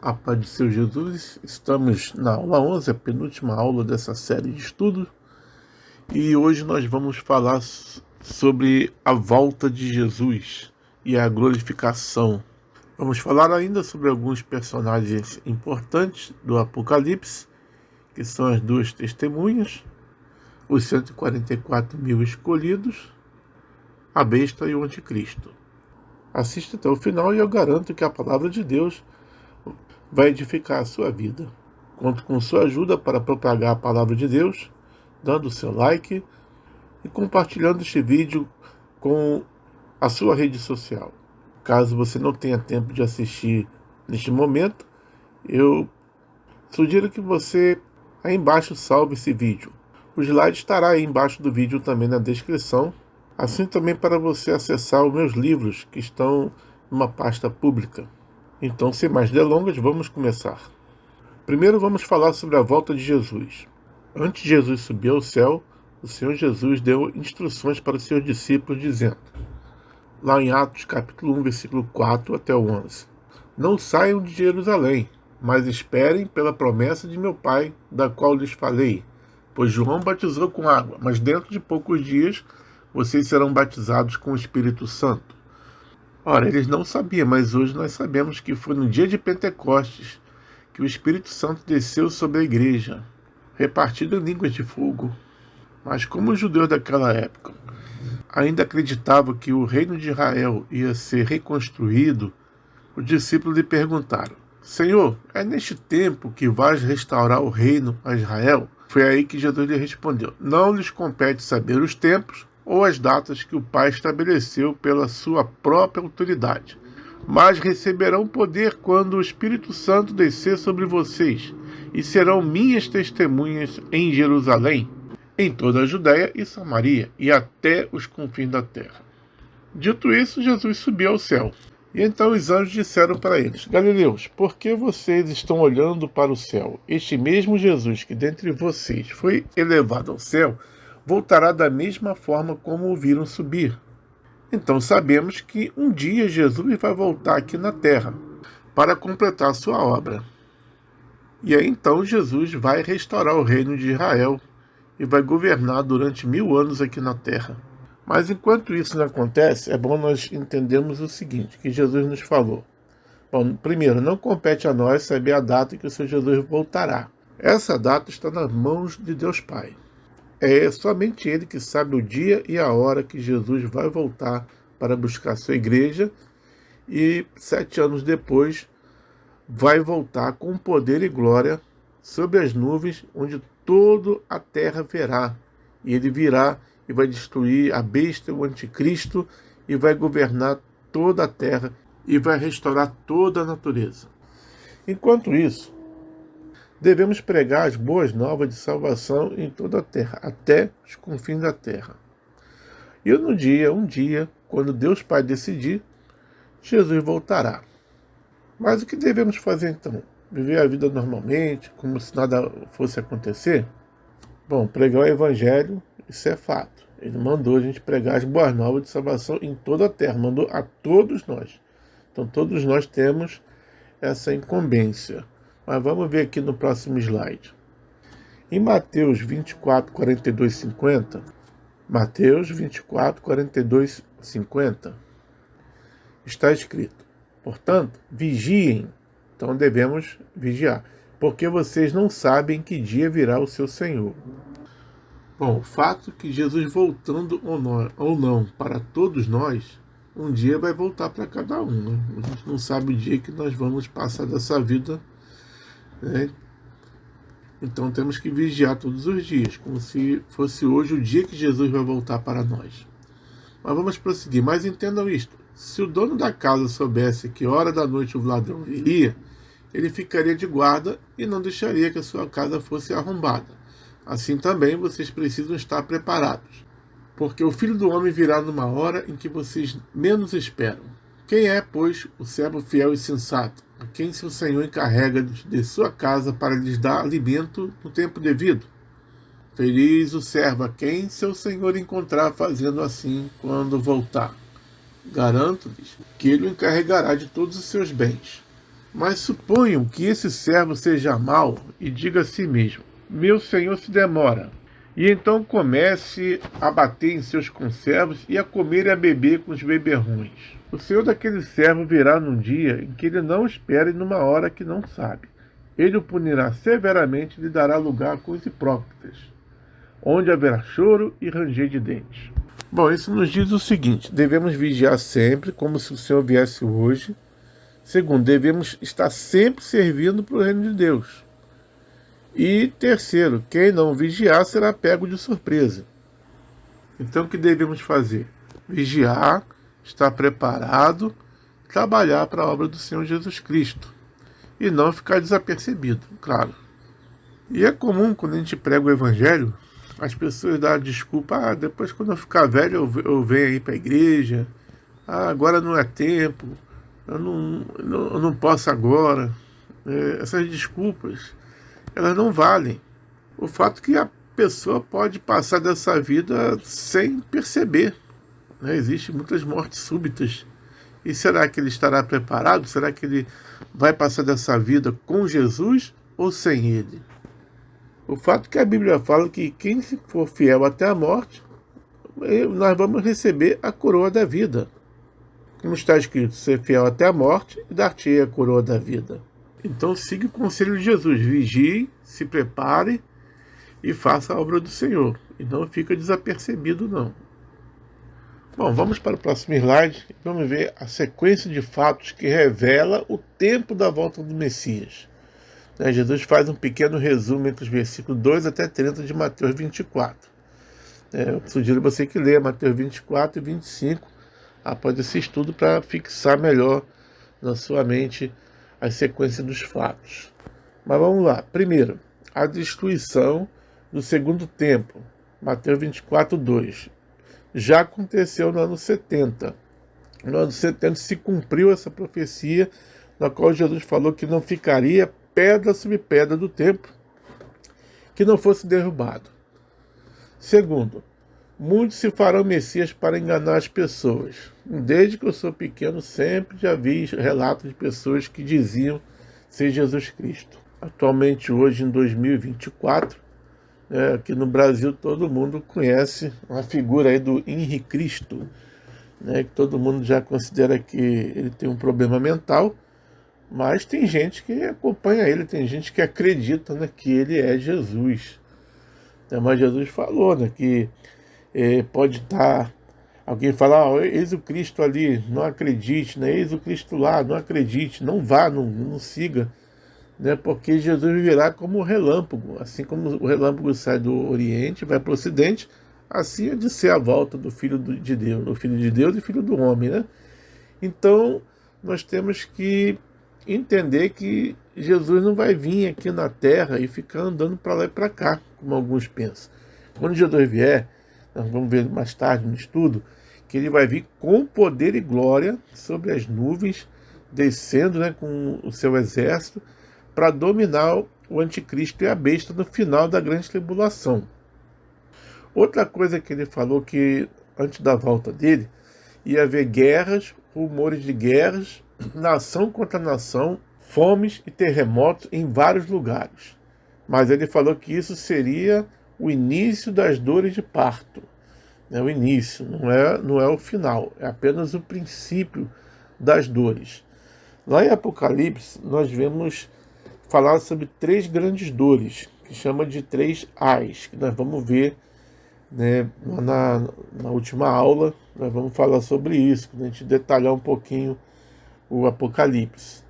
A paz de seu Jesus, estamos na aula 11, a penúltima aula dessa série de estudos, e hoje nós vamos falar sobre a volta de Jesus e a glorificação. Vamos falar ainda sobre alguns personagens importantes do Apocalipse, que são as duas testemunhas, os 144 mil escolhidos, a besta e o anticristo. Assista até o final e eu garanto que a palavra de Deus vai edificar a sua vida. Conto com sua ajuda para propagar a palavra de Deus, dando seu like e compartilhando este vídeo com a sua rede social. Caso você não tenha tempo de assistir neste momento, eu sugiro que você aí embaixo salve esse vídeo. O slide estará aí embaixo do vídeo também na descrição, assim também para você acessar os meus livros que estão numa pasta pública. Então, sem mais delongas, vamos começar. Primeiro vamos falar sobre a volta de Jesus. Antes de Jesus subir ao céu, o Senhor Jesus deu instruções para os seus discípulos, dizendo, lá em Atos capítulo 1, versículo 4 até o 11, não saiam de Jerusalém, mas esperem pela promessa de meu Pai, da qual lhes falei. Pois João batizou com água, mas dentro de poucos dias vocês serão batizados com o Espírito Santo. Ora, eles não sabiam, mas hoje nós sabemos que foi no dia de Pentecostes que o Espírito Santo desceu sobre a igreja, repartido em línguas de fogo. Mas como os judeus daquela época ainda acreditavam que o reino de Israel ia ser reconstruído, os discípulos lhe perguntaram, Senhor, é neste tempo que vais restaurar o reino a Israel? Foi aí que Jesus lhe respondeu, não lhes compete saber os tempos ou as datas que o Pai estabeleceu pela sua própria autoridade. Mas receberão poder quando o Espírito Santo descer sobre vocês, e serão minhas testemunhas em Jerusalém, em toda a Judéia e Samaria, e até os confins da terra. Dito isso, Jesus subiu ao céu. E então os anjos disseram para eles, Galileus, por que vocês estão olhando para o céu? Este mesmo Jesus que dentre vocês foi elevado ao céu, voltará da mesma forma como o viram subir. Então sabemos que um dia Jesus vai voltar aqui na terra para completar sua obra. E aí então Jesus vai restaurar o reino de Israel e vai governar durante 1000 anos aqui na terra. Mas enquanto isso não acontece, é bom nós entendermos o seguinte, que Jesus nos falou. Bom, primeiro, não compete a nós saber a data que o Senhor Jesus voltará. Essa data está nas mãos de Deus Pai. É somente Ele que sabe o dia e a hora que Jesus vai voltar para buscar sua igreja e 7 anos depois vai voltar com poder e glória sobre as nuvens, onde toda a terra verá. E Ele virá e vai destruir a besta, o anticristo, e vai governar toda a terra e vai restaurar toda a natureza. Enquanto isso, devemos pregar as boas novas de salvação em toda a terra, até os confins da terra. E um dia, quando Deus Pai decidir, Jesus voltará. Mas o que devemos fazer então? Viver a vida normalmente, como se nada fosse acontecer? Bom, pregar o Evangelho, isso é fato. Ele mandou a gente pregar as boas novas de salvação em toda a terra, mandou a todos nós. Então todos nós temos essa incumbência. Mas vamos ver aqui no próximo slide. Em Mateus 24, 42, 50, Mateus 24, 42, 50, está escrito, portanto, vigiem, então devemos vigiar, porque vocês não sabem que dia virá o seu Senhor. Bom, o fato que Jesus voltando ou não para todos nós, um dia vai voltar para cada um, né? A gente não sabe o dia que nós vamos passar dessa vida, né? Então temos que vigiar todos os dias, como se fosse hoje o dia que Jesus vai voltar para nós. Mas vamos prosseguir. Mas entendam isto, se o dono da casa soubesse que hora da noite o ladrão viria, ele ficaria de guarda e não deixaria que a sua casa fosse arrombada. Assim também vocês precisam estar preparados, porque o Filho do Homem virá numa hora em que vocês menos esperam. Quem é, pois, o servo fiel e sensato, a quem seu Senhor encarrega de sua casa para lhes dar alimento no tempo devido? Feliz o servo a quem seu Senhor encontrar fazendo assim quando voltar. Garanto-lhes que ele o encarregará de todos os seus bens. Mas suponham que esse servo seja mau e diga a si mesmo: meu senhor se demora. E então comece a bater em seus conservos e a comer e a beber com os beberrões. O senhor daquele servo virá num dia em que ele não espera e numa hora que não sabe. Ele o punirá severamente e lhe dará lugar com os hipócritas, onde haverá choro e ranger de dentes. Bom, isso nos diz o seguinte: devemos vigiar sempre, como se o Senhor viesse hoje. Segundo, devemos estar sempre servindo para o reino de Deus. E terceiro, quem não vigiar será pego de surpresa. Então, o que devemos fazer? Vigiar, estar preparado, trabalhar para a obra do Senhor Jesus Cristo. E não ficar desapercebido, claro. E é comum, quando a gente prega o Evangelho, as pessoas dão a desculpa: depois quando eu ficar velho eu venho aí para a igreja, agora não é tempo, eu não posso agora. Essas desculpas, elas não valem. O fato é que a pessoa pode passar dessa vida sem perceber, né? Existem muitas mortes súbitas. E será que ele estará preparado? Será que ele vai passar dessa vida com Jesus ou sem ele? O fato é que a Bíblia fala que quem for fiel até a morte, nós vamos receber a coroa da vida. Como está escrito: ser fiel até a morte e dar-te-ei a coroa da vida. Então siga o conselho de Jesus: vigie, se prepare e faça a obra do Senhor. E não fica desapercebido, não. Bom, vamos para o próximo slide e vamos ver a sequência de fatos que revela o tempo da volta do Messias. Jesus faz um pequeno resumo entre os versículos 2 até 30 de Mateus 24. Eu sugiro você que leia Mateus 24 e 25 após esse estudo para fixar melhor na sua mente a sequência dos fatos. Mas vamos lá. Primeiro, a destruição do segundo templo. Mateus 24, 2. Já aconteceu no ano 70. No ano 70 se cumpriu essa profecia, na qual Jesus falou que não ficaria pedra sobre pedra do templo que não fosse derrubado. Segundo, muitos se farão messias para enganar as pessoas. Desde que eu sou pequeno, sempre já vi relatos de pessoas que diziam ser Jesus Cristo. Atualmente, hoje, em 2024, aqui no Brasil, todo mundo conhece a figura aí do Henrique Cristo, que todo mundo já considera que ele tem um problema mental. Mas tem gente que acompanha ele, tem gente que acredita, que ele é Jesus. Mas Jesus falou, que pode estar... Alguém fala: eis o Cristo ali, não acredite, eis o Cristo lá, não acredite, não vá, não siga. Porque Jesus virá como um relâmpago. Assim como o relâmpago sai do Oriente, vai para o Ocidente, assim é de ser a volta do Filho de Deus, o Filho de Deus e Filho do homem. Então, nós temos que entender que Jesus não vai vir aqui na Terra e ficar andando para lá e para cá, como alguns pensam. Quando Jesus vier, nós vamos ver mais tarde no estudo, que ele vai vir com poder e glória sobre as nuvens, descendo com o seu exército, para dominar o anticristo e a besta no final da grande tribulação. Outra coisa que ele falou, que antes da volta dele, ia haver guerras, rumores de guerras, nação contra nação, fomes e terremotos em vários lugares. Mas ele falou que isso seria o início das dores de parto. O início, não é o final, é apenas o princípio das dores. Lá em Apocalipse, nós vemos falar sobre 3 grandes dores, que chama de 3 ais, que nós vamos ver na última aula. Nós vamos falar sobre isso, quando a gente detalhar um pouquinho o Apocalipse.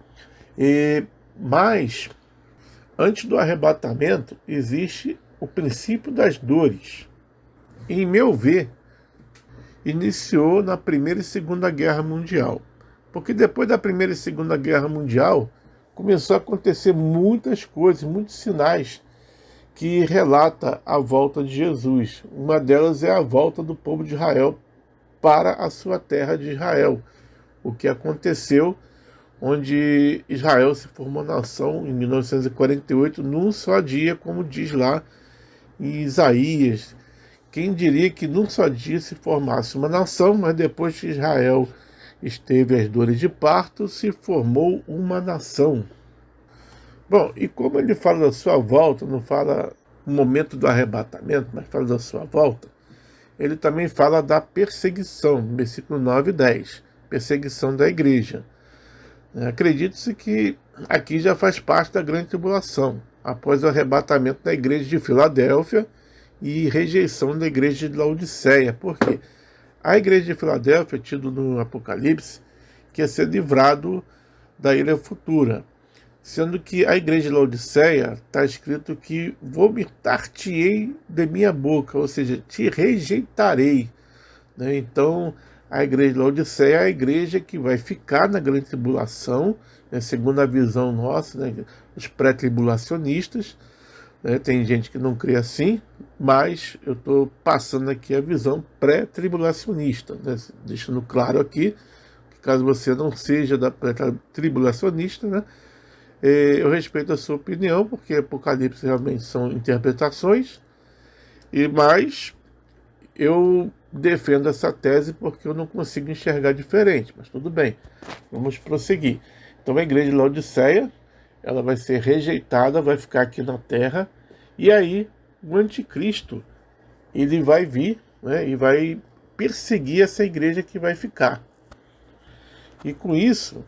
Mas, antes do arrebatamento, existe o princípio das dores. Em meu ver, iniciou na Primeira e Segunda Guerra Mundial. Porque depois da Primeira e Segunda Guerra Mundial, começou a acontecer muitas coisas, muitos sinais que relata a volta de Jesus. Uma delas é a volta do povo de Israel para a sua terra de Israel. O que aconteceu, onde Israel se formou nação em 1948, num só dia, como diz lá em Isaías. Quem diria que num só dia se formasse uma nação, mas depois que Israel esteve as dores de parto, se formou uma nação. Bom, e como ele fala da sua volta, não fala o momento do arrebatamento, mas fala da sua volta, ele também fala da perseguição, versículo 9 e 10, perseguição da igreja. Acredite-se que aqui já faz parte da grande tribulação, após o arrebatamento da igreja de Filadélfia e rejeição da igreja de Laodiceia. Por quê? A igreja de Filadélfia, tido no Apocalipse, que ia ser livrado da ira futura, sendo que a igreja de Laodiceia está escrito que vomitar-te-ei de minha boca, ou seja, te rejeitarei. Então, a igreja de Laodiceia é a igreja que vai ficar na grande tribulação, segundo a visão nossa, os pré-tribulacionistas. Tem gente que não crê assim, mas eu estou passando aqui a visão pré-tribulacionista, deixando claro aqui, que caso você não seja da pré-tribulacionista, eu respeito a sua opinião, porque Apocalipse realmente são interpretações, mas eu defendo essa tese porque eu não consigo enxergar diferente, mas tudo bem, vamos prosseguir. Então a igreja de Laodiceia, ela vai ser rejeitada, vai ficar aqui na terra, e aí o anticristo, ele vai vir, e vai perseguir essa igreja que vai ficar. E com isso,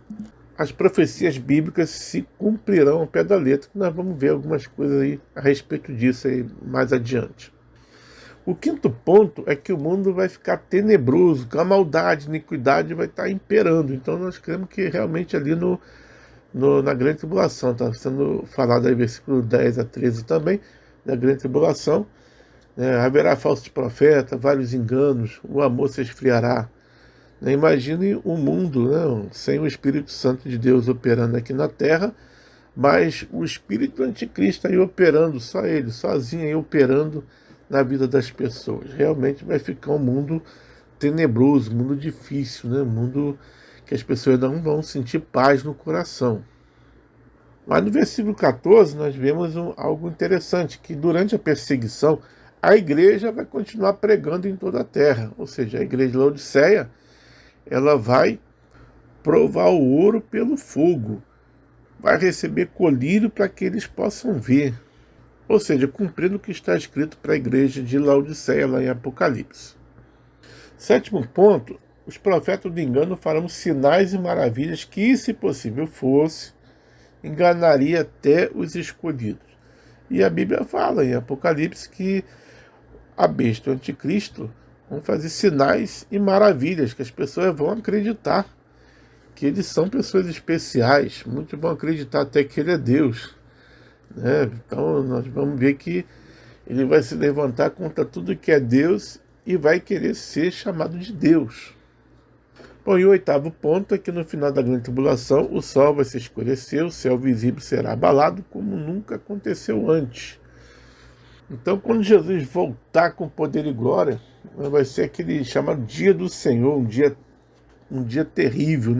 as profecias bíblicas se cumprirão ao pé da letra, que nós vamos ver algumas coisas aí a respeito disso aí mais adiante. O quinto ponto é que o mundo vai ficar tenebroso, que a maldade, a iniquidade vai estar imperando. Então nós cremos que realmente ali na grande tribulação, está sendo falado aí versículo 10 a 13 também, da grande tribulação, haverá falsos profetas, vários enganos, o amor se esfriará. Imagine um mundo sem o Espírito Santo de Deus operando aqui na Terra, mas o Espírito Anticristo aí operando, só ele, sozinho aí operando na vida das pessoas. Realmente vai ficar um mundo tenebroso, um mundo difícil, um mundo que as pessoas não vão sentir paz no coração. Mas no versículo 14 nós vemos algo interessante, que durante a perseguição a igreja vai continuar pregando em toda a terra, ou seja, a igreja de Laodiceia, ela vai provar o ouro pelo fogo, vai receber colírio para que eles possam ver, ou seja, cumprindo o que está escrito para a igreja de Laodiceia lá em Apocalipse. Sétimo ponto, os profetas do engano farão sinais e maravilhas que, se possível fosse, enganaria até os escolhidos. E a Bíblia fala em Apocalipse que a besta, o anticristo, vão fazer sinais e maravilhas, que as pessoas vão acreditar que eles são pessoas especiais, muitos vão acreditar até que ele é Deus. Então nós vamos ver que ele vai se levantar contra tudo que é Deus e vai querer ser chamado de Deus. Bom, e o oitavo ponto é que no final da grande tribulação o sol vai se escurecer, o céu visível será abalado como nunca aconteceu antes. Então, quando Jesus voltar com poder e glória, vai ser aquele chamado dia do Senhor, um dia terrível,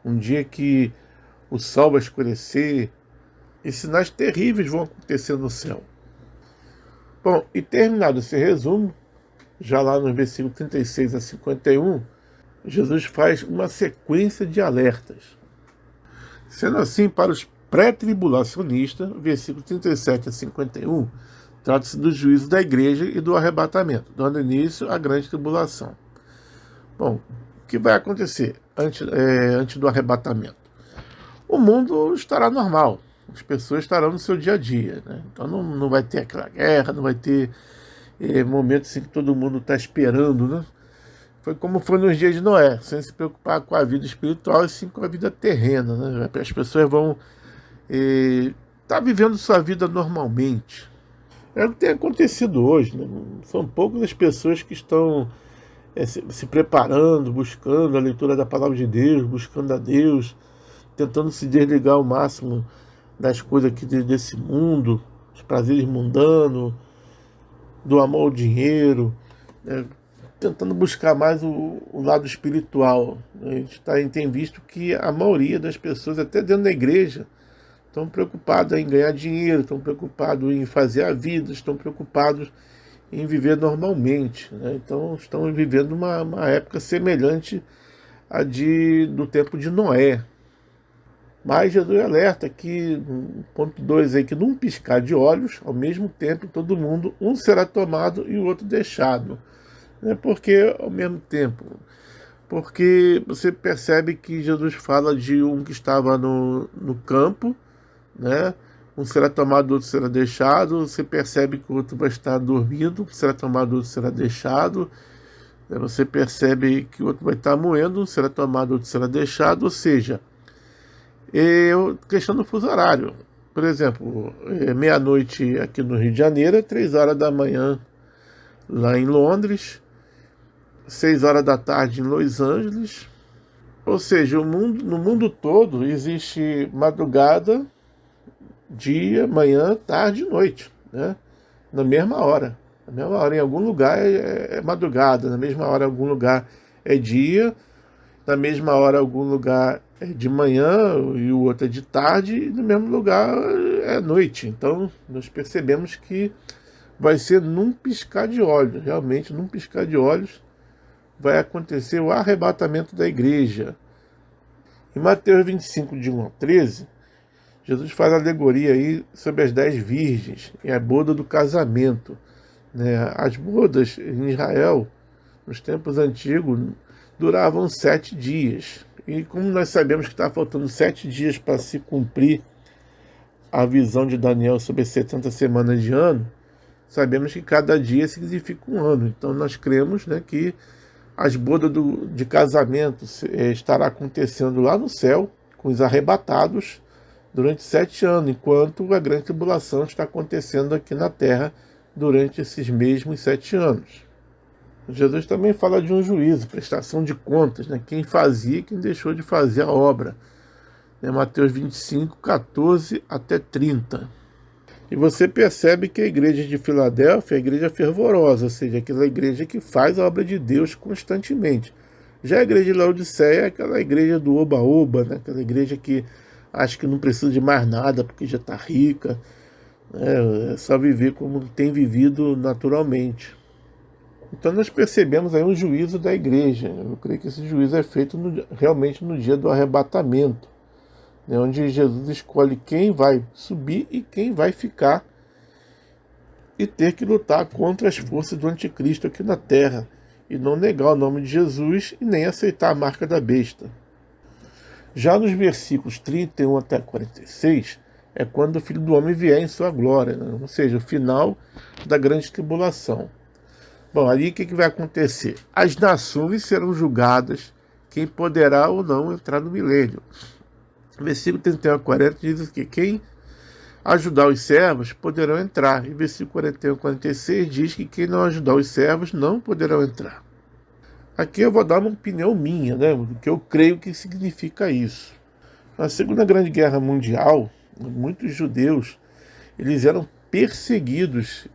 um dia que o sol vai escurecer e sinais terríveis vão acontecer no céu. Bom, e terminado esse resumo, já lá no versículo 36 a 51, Jesus faz uma sequência de alertas. Sendo assim, para os pré-tribulacionistas, versículo 37 a 51, trata-se do juízo da igreja e do arrebatamento, dando início à grande tribulação. Bom, o que vai acontecer antes do arrebatamento? O mundo estará normal, as pessoas estarão no seu dia a dia. Então não vai ter aquela guerra, não vai ter momentos assim que todo mundo está esperando. Foi como foi nos dias de Noé, sem se preocupar com a vida espiritual e sim com a vida terrena. As pessoas vão estar vivendo sua vida normalmente. É o que tem acontecido hoje. São poucas as pessoas que estão se preparando, buscando a leitura da palavra de Deus, buscando a Deus, tentando se desligar ao máximo das coisas aqui desse mundo, dos prazeres mundanos, do amor ao dinheiro, tentando buscar mais o lado espiritual. A gente tem visto que a maioria das pessoas, até dentro da igreja, estão preocupados em ganhar dinheiro, estão preocupados em fazer a vida, estão preocupados em viver normalmente. Então estão vivendo uma época semelhante do tempo de Noé. Mas Jesus alerta que, no ponto 2 aí, que num piscar de olhos, ao mesmo tempo, todo mundo, um será tomado e o outro deixado. Por que ao mesmo tempo? Porque você percebe que Jesus fala de um que estava no campo, né? Um será tomado, o outro será deixado. Você percebe que o outro vai estar dormindo, um será tomado, o outro será deixado. Você percebe que o outro vai estar moendo, um será tomado, o outro será deixado. Ou seja, questão do fuso horário. Por exemplo, meia-noite aqui no Rio de Janeiro, 3 horas da manhã lá em Londres, 6 horas da tarde em Los Angeles. Ou seja, no mundo todo existe madrugada, dia, manhã, tarde e noite, né? Na mesma hora. Na mesma hora, em algum lugar é madrugada, na mesma hora em algum lugar é dia, na mesma hora em algum lugar é de manhã e o outro é de tarde, e no mesmo lugar é noite. Então nós percebemos que vai ser num piscar de olhos, realmente num piscar de olhos vai acontecer o arrebatamento da igreja. Em Mateus 25, de 1 a 13, Jesus faz alegoria aí sobre as 10 virgens e a boda do casamento, né? As bodas em Israel, nos tempos antigos, duravam 7 dias. E como nós sabemos que está faltando 7 dias para se cumprir a visão de Daniel sobre as 70 semanas de ano, sabemos que cada dia significa um ano. Então nós cremos, né, que as bodas de casamento estará acontecendo lá no céu, com os arrebatados, durante 7 anos, enquanto a grande tribulação está acontecendo aqui na terra durante esses mesmos 7 anos. Jesus também fala de um juízo, prestação de contas, né? Quem fazia e quem deixou de fazer a obra. Mateus 25, 14 até 30. E você percebe que a igreja de Filadélfia é a igreja fervorosa, ou seja, aquela igreja que faz a obra de Deus constantemente. Já a igreja de Laodiceia é aquela igreja do oba-oba, né? Aquela igreja que acha que não precisa de mais nada porque já está rica. É só viver como tem vivido naturalmente. Então nós percebemos aí um juízo da igreja. Eu creio que esse juízo é feito realmente no dia do arrebatamento, né, onde Jesus escolhe quem vai subir e quem vai ficar e ter que lutar contra as forças do anticristo aqui na terra, e não negar o nome de Jesus e nem aceitar a marca da besta. Já nos versículos 31 até 46, é quando o Filho do Homem vier em sua glória, né? Ou seja, o final da grande tribulação. Bom, ali o que vai acontecer? As nações serão julgadas, quem poderá ou não entrar no milênio. Versículo 31 a 40 diz que quem ajudar os servos poderão entrar. E versículo 41 a 46 diz que quem não ajudar os servos não poderão entrar. Aqui eu vou dar uma opinião minha, né, do que eu creio que significa isso. Na Segunda Grande Guerra Mundial, muitos judeus eles eram perseguidos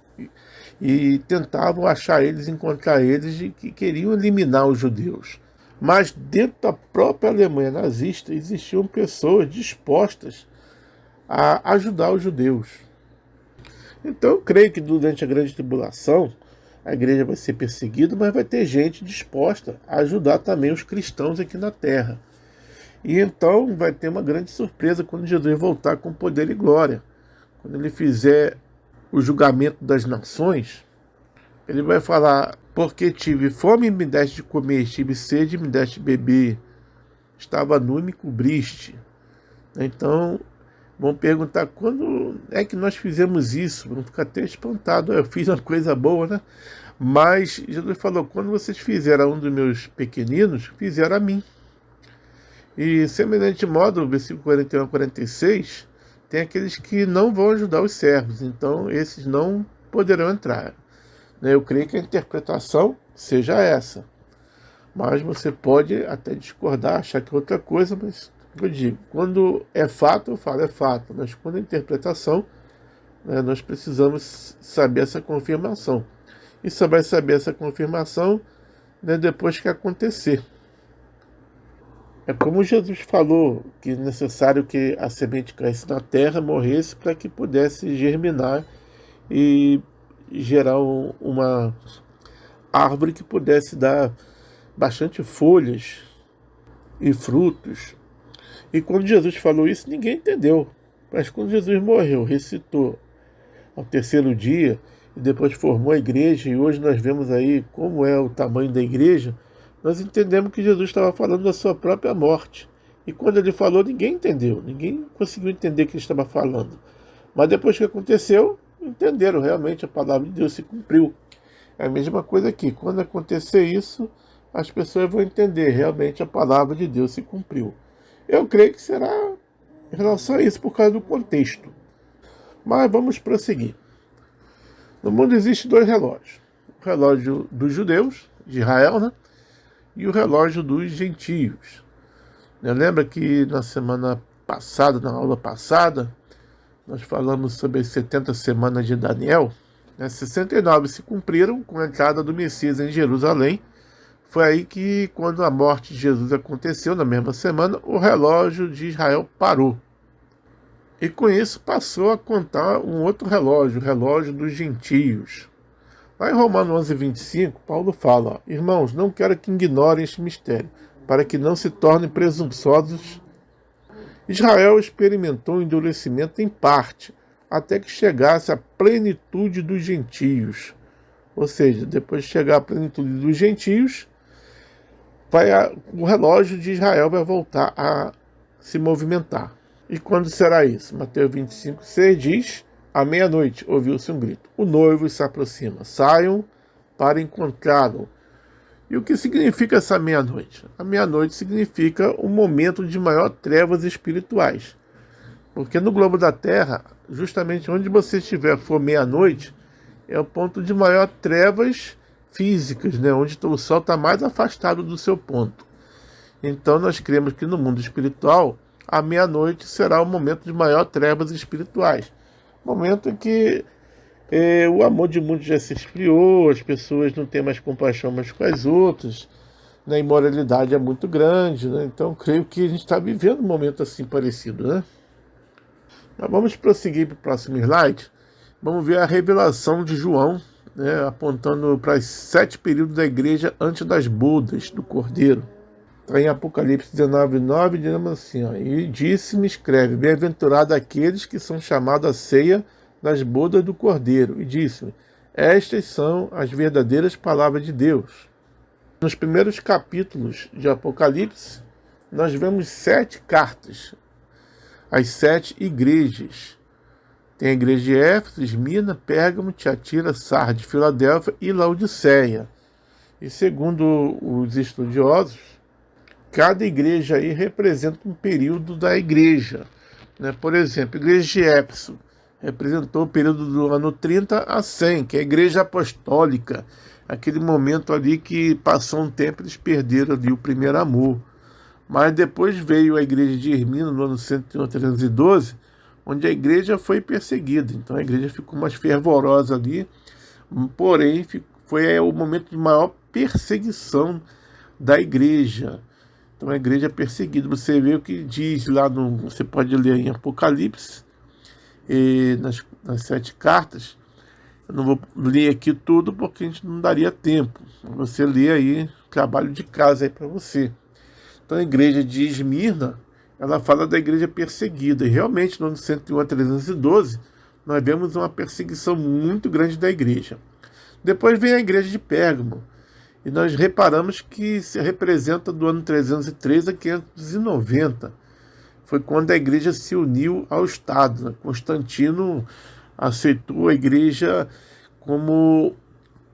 e tentavam achar eles, encontrar eles, e que queriam eliminar os judeus. Mas dentro da própria Alemanha nazista existiam pessoas dispostas a ajudar os judeus. Então eu creio que durante a grande tribulação a igreja vai ser perseguida, mas vai ter gente disposta a ajudar também os cristãos aqui na terra. E então vai ter uma grande surpresa quando Jesus voltar com poder e glória. Quando ele fizer o julgamento das nações, ele vai falar: porque tive fome e me deste de comer, tive sede e me deste de beber, estava nu e me cobriste. Então vão perguntar: quando é que nós fizemos isso? Vão ficar até espantados: eu fiz uma coisa boa, né? Mas Jesus falou: quando vocês fizeram a um dos meus pequeninos, fizeram a mim. E semelhante modo, o versículo 41 a 46, tem aqueles que não vão ajudar os servos, então esses não poderão entrar. Eu creio que a interpretação seja essa, mas você pode até discordar, achar que é outra coisa, mas eu digo, quando é fato, eu falo é fato, mas quando é interpretação, nós precisamos saber essa confirmação. E só vai saber essa confirmação, depois que acontecer. É como Jesus falou, que é necessário que a semente cresça na terra, morresse, para que pudesse germinar e gerar uma árvore que pudesse dar bastante folhas. e frutos. E quando Jesus falou isso, ninguém entendeu. Mas quando Jesus morreu, ressuscitou ao terceiro dia, e depois formou a igreja, e hoje nós vemos aí como é o tamanho da igreja, nós entendemos que Jesus estava falando da sua própria morte. E quando ele falou, ninguém entendeu, ninguém conseguiu entender o que ele estava falando. Mas depois que aconteceu, entenderam, realmente a palavra de Deus se cumpriu. É a mesma coisa aqui, quando acontecer isso, as pessoas vão entender, realmente a palavra de Deus se cumpriu. Eu creio que será em relação a isso por causa do contexto. Mas vamos prosseguir. No mundo existem dois relógios. O relógio dos judeus, de Israel, né? E o relógio dos gentios. Lembra que na semana passada, na aula passada, nós falamos sobre as 70 semanas de Daniel. 69 se cumpriram com a entrada do Messias em Jerusalém. Foi aí que, quando a morte de Jesus aconteceu, na mesma semana, o relógio de Israel parou. E com isso passou a contar um outro relógio, o relógio dos gentios. Lá em Romanos 11:25, Paulo fala, irmãos, não quero que ignorem este mistério, para que não se tornem presunçosos. Israel experimentou um endurecimento em parte, até que chegasse à plenitude dos gentios. Ou seja, depois de chegar à plenitude dos gentios, o relógio de Israel vai voltar a se movimentar. E quando será isso? Mateus 25:6 diz, à meia-noite ouviu-se um grito. O noivo se aproxima. Saiam para encontrá-lo. E o que significa essa meia-noite? A meia-noite significa um momento de maior trevas espirituais. Porque no globo da Terra, justamente onde você estiver for meia-noite, é o ponto de maior trevas físicas, né? Onde o sol está mais afastado do seu ponto. Então nós cremos que no mundo espiritual, a meia-noite será o momento de maior trevas espirituais. Momento em que o amor de muitos já se esfriou, as pessoas não têm mais compaixão umas com as outras, né? A imoralidade é muito grande, né? Então creio que a gente está vivendo um momento assim parecido, né? Mas vamos prosseguir para o próximo slide. Vamos ver a revelação de João, né, apontando para os 7 períodos da igreja antes das bodas do Cordeiro. Está em Apocalipse 19:9, dizendo assim, e disse-me, escreve, bem-aventurado aqueles que são chamados à ceia das bodas do Cordeiro. E disse-me, estas são as verdadeiras palavras de Deus. Nos primeiros capítulos de Apocalipse, nós vemos 7 cartas, as 7 igrejas. Tem a igreja de Éfeso, Esmirna, Pérgamo, Tiatira, Sardes, Filadélfia e Laodiceia. E segundo os estudiosos, cada igreja aí representa um período da igreja, né? Por exemplo, a igreja de Éfeso representou o período do ano 30 a 100, que é a igreja apostólica, aquele momento ali que passou um tempo eles perderam ali o primeiro amor. Mas depois veio a igreja de Esmirna no ano 101 a 312, onde a igreja foi perseguida. Então a igreja ficou mais fervorosa ali, porém foi o momento de maior perseguição da igreja. Então a igreja é perseguida. Você vê o que diz lá, você pode ler em Apocalipse, nas 7 cartas. Eu não vou ler aqui tudo porque a gente não daria tempo. Você lê aí, trabalho de casa aí para você. Então a igreja de Esmirna, ela fala da igreja perseguida. E realmente no ano 101 a 312, nós vemos uma perseguição muito grande da igreja. Depois vem a igreja de Pérgamo. E nós reparamos que se representa do ano 303 a 590. Foi quando a igreja se uniu ao Estado. Constantino aceitou a igreja como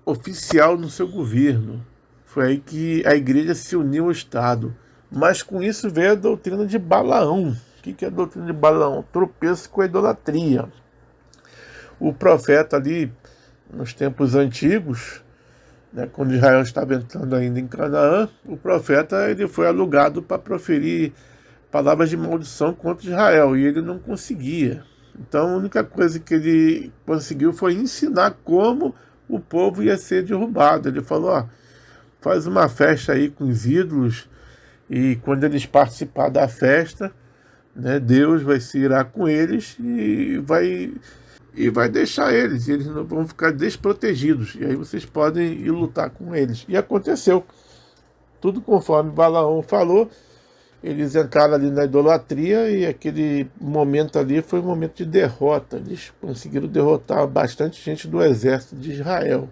oficial no seu governo. Foi aí que a igreja se uniu ao Estado. Mas com isso veio a doutrina de Balaão. O que é a doutrina de Balaão? Tropeço com a idolatria. O profeta ali, nos tempos antigos, né, quando Israel estava entrando ainda em Canaã, o profeta ele foi alugado para proferir palavras de maldição contra Israel, e ele não conseguia. Então a única coisa que ele conseguiu foi ensinar como o povo ia ser derrubado. Ele falou, faz uma festa aí com os ídolos, e quando eles participarem da festa, né, Deus vai se irar com eles e vai deixar eles, e eles não vão ficar desprotegidos, e aí vocês podem ir lutar com eles. E aconteceu, tudo conforme Balaão falou, eles entraram ali na idolatria e aquele momento ali foi um momento de derrota. Eles conseguiram derrotar bastante gente do exército de Israel.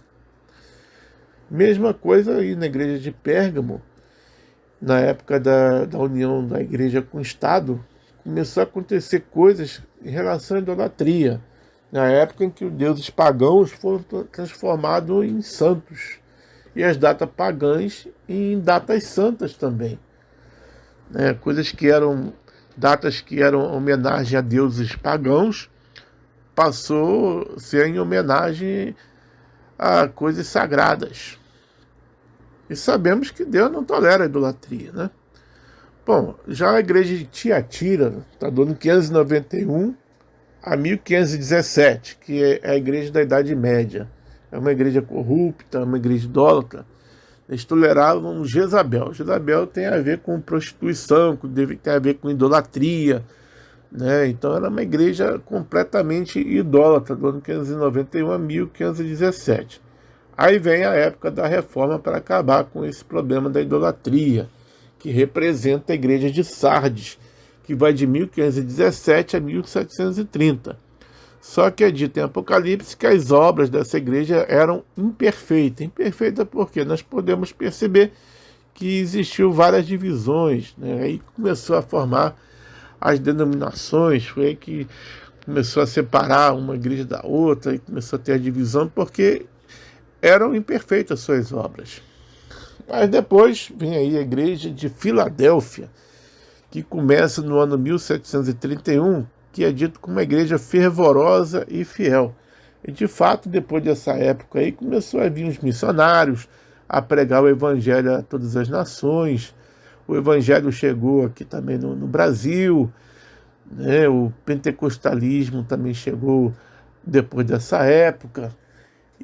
Mesma coisa aí na igreja de Pérgamo, na época da união da igreja com o Estado, começou a acontecer coisas em relação à idolatria, na época em que os deuses pagãos foram transformados em santos, e as datas pagãs em datas santas também. Coisas que eram datas que eram homenagem a deuses pagãos, passou a ser em homenagem a coisas sagradas. E sabemos que Deus não tolera a idolatria, né? Bom, já a igreja de Tiatira está do ano 591 a 1517, que é a igreja da Idade Média. É uma igreja corrupta, uma igreja idólatra. Eles toleravam Jezabel. Jezabel tem a ver com prostituição, tem a ver com idolatria, né? Então era uma igreja completamente idólatra, do ano 591 a 1517. Aí vem a época da reforma para acabar com esse problema da idolatria, que representa a igreja de Sardes, que vai de 1517 a 1730. Só que é dito em Apocalipse que as obras dessa igreja eram imperfeitas. Imperfeita porque nós podemos perceber que existiu várias divisões, né? Aí começou a formar as denominações, foi aí que começou a separar uma igreja da outra, e começou a ter a divisão, porque eram imperfeitas suas obras. Mas depois vem aí a igreja de Filadélfia, que começa no ano 1731, que é dito como uma igreja fervorosa e fiel. E de fato, depois dessa época aí, começou a vir os missionários a pregar o evangelho a todas as nações. O evangelho chegou aqui também no Brasil, né? O pentecostalismo também chegou depois dessa época.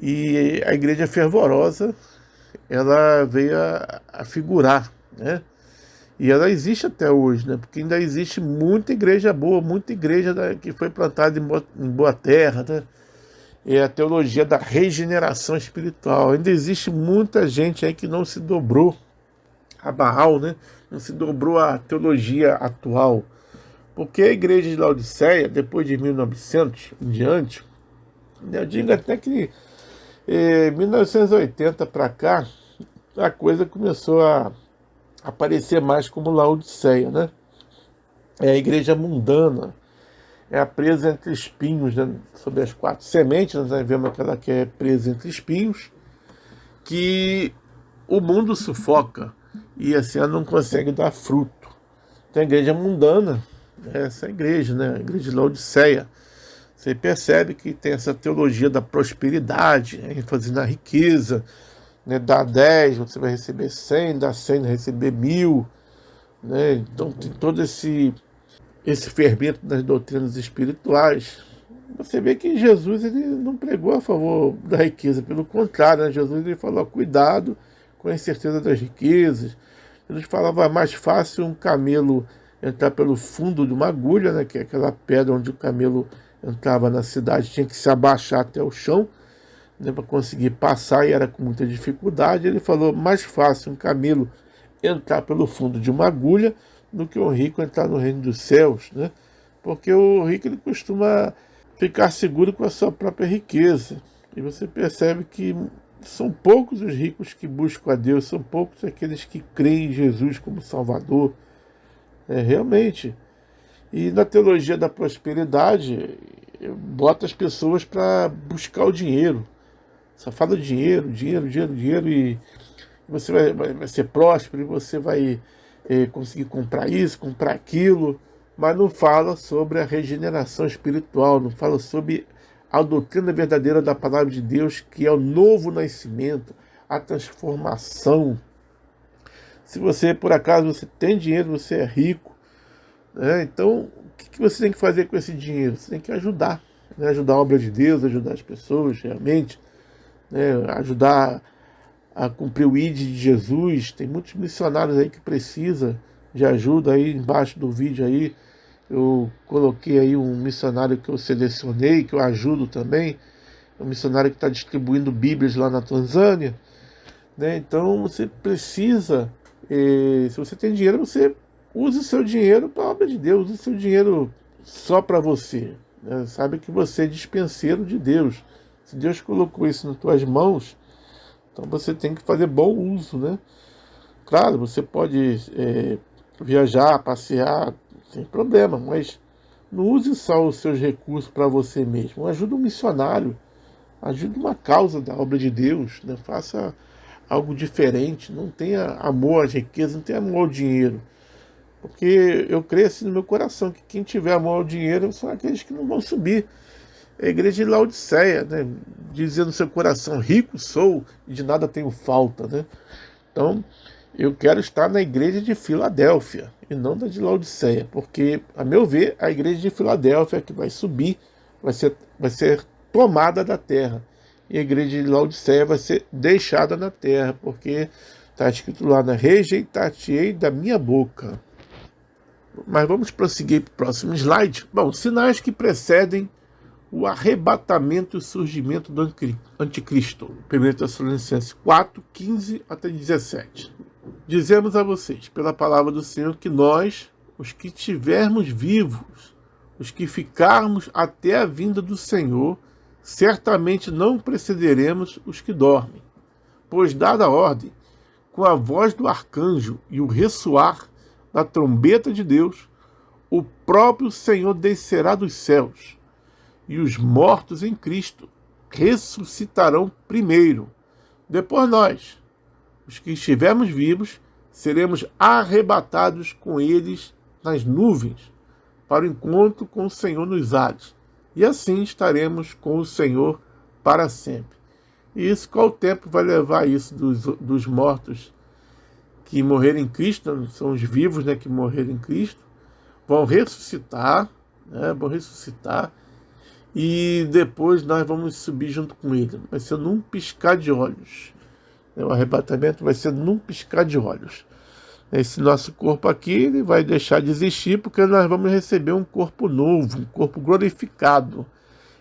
E a igreja fervorosa, ela veio a figurar, né? E ela existe até hoje, né? Porque ainda existe muita igreja boa, muita igreja que foi plantada em boa terra, né? É a teologia da regeneração espiritual. Ainda existe muita gente aí que não se dobrou a Baal, né? Não se dobrou à teologia atual. Porque a igreja de Laodiceia, depois de 1900 em diante, eu digo até que 1980 para cá, a coisa começou a aparecer mais como Laodiceia, né? É a igreja mundana, é a presa entre espinhos, né? Sobre as 4 sementes, nós vemos aquela que é presa entre espinhos, que o mundo sufoca e assim ela não consegue dar fruto. Então a igreja mundana, essa igreja, né? A igreja de Laodiceia. Você percebe que tem essa teologia da prosperidade, né? ênfase na riqueza, né? Dá 10, você vai receber 100, dá 100, vai receber 1000, né? Então tem todo esse fermento das doutrinas espirituais. Você vê que Jesus ele não pregou a favor da riqueza, pelo contrário, né? Jesus ele falou, cuidado com a incerteza das riquezas. Jesus falava, mais fácil um camelo entrar pelo fundo de uma agulha, né? Que é aquela pedra onde o camelo entrava na cidade, tinha que se abaixar até o chão, né, para conseguir passar, e era com muita dificuldade. Ele falou, mais fácil um camelo entrar pelo fundo de uma agulha do que um rico entrar no reino dos céus, né? Porque o rico ele costuma ficar seguro com a sua própria riqueza. E você percebe que são poucos os ricos que buscam a Deus, são poucos aqueles que creem em Jesus como Salvador. Realmente. E na teologia da prosperidade, bota as pessoas para buscar o dinheiro. Só fala dinheiro, dinheiro, dinheiro, dinheiro, e você vai ser próspero, e você vai conseguir comprar isso, comprar aquilo, mas não fala sobre a regeneração espiritual, não fala sobre a doutrina verdadeira da palavra de Deus, que é o novo nascimento, a transformação. Se você, por acaso, você tem dinheiro, você é rico, né? Então, o que você tem que fazer com esse dinheiro? Você tem que ajudar, né? Ajudar a obra de Deus, ajudar as pessoas, realmente, né? Ajudar a cumprir o ID de Jesus. Tem muitos missionários aí que precisam de ajuda. Aí embaixo do vídeo aí eu coloquei aí um missionário que eu selecionei, que eu ajudo também, um missionário que está distribuindo Bíblias lá na Tanzânia, né? Então você precisa, se você tem dinheiro, você use o seu dinheiro para a obra de Deus, use o seu dinheiro só para você, né? Sabe que você é dispenseiro de Deus. Se Deus colocou isso nas tuas mãos, então você tem que fazer bom uso, né? Claro, você pode viajar, passear, sem problema, mas não use só os seus recursos para você mesmo. Ajude um missionário, ajude uma causa da obra de Deus, né? Faça algo diferente, não tenha amor às riquezas, não tenha amor ao dinheiro. Porque eu creio assim no meu coração que quem tiver amor ao dinheiro são aqueles que não vão subir. É a igreja de Laodiceia, né? Dizia no seu coração: rico sou e de nada tenho falta, né? Então, eu quero estar na igreja de Filadélfia e não da de Laodiceia, porque, a meu ver, a igreja de Filadélfia é que vai subir, vai ser tomada da terra. E a igreja de Laodiceia vai ser deixada na terra, porque está escrito lá, né? Rejeitar-te-ei da minha boca. Mas vamos prosseguir para o próximo slide. Bom, sinais que precedem o arrebatamento e o surgimento do anticristo. 1 Tessalonicenses 4, 15 até 17. Dizemos a vocês, pela palavra do Senhor, que nós, os que estivermos vivos, os que ficarmos até a vinda do Senhor, certamente não precederemos os que dormem. Pois, dada a ordem, com a voz do arcanjo e o ressoar da trombeta de Deus, o próprio Senhor descerá dos céus, e os mortos em Cristo ressuscitarão primeiro. Depois nós, os que estivermos vivos, seremos arrebatados com eles nas nuvens, para o encontro com o Senhor nos ares. E assim estaremos com o Senhor para sempre. E isso, qual tempo vai levar isso dos mortos que morreram em Cristo? São os vivos, né, que morreram em Cristo. Vão ressuscitar, né, e depois nós vamos subir junto com ele. Vai ser num piscar de olhos. O arrebatamento vai ser num piscar de olhos. Esse nosso corpo aqui, ele vai deixar de existir, porque nós vamos receber um corpo novo, um corpo glorificado.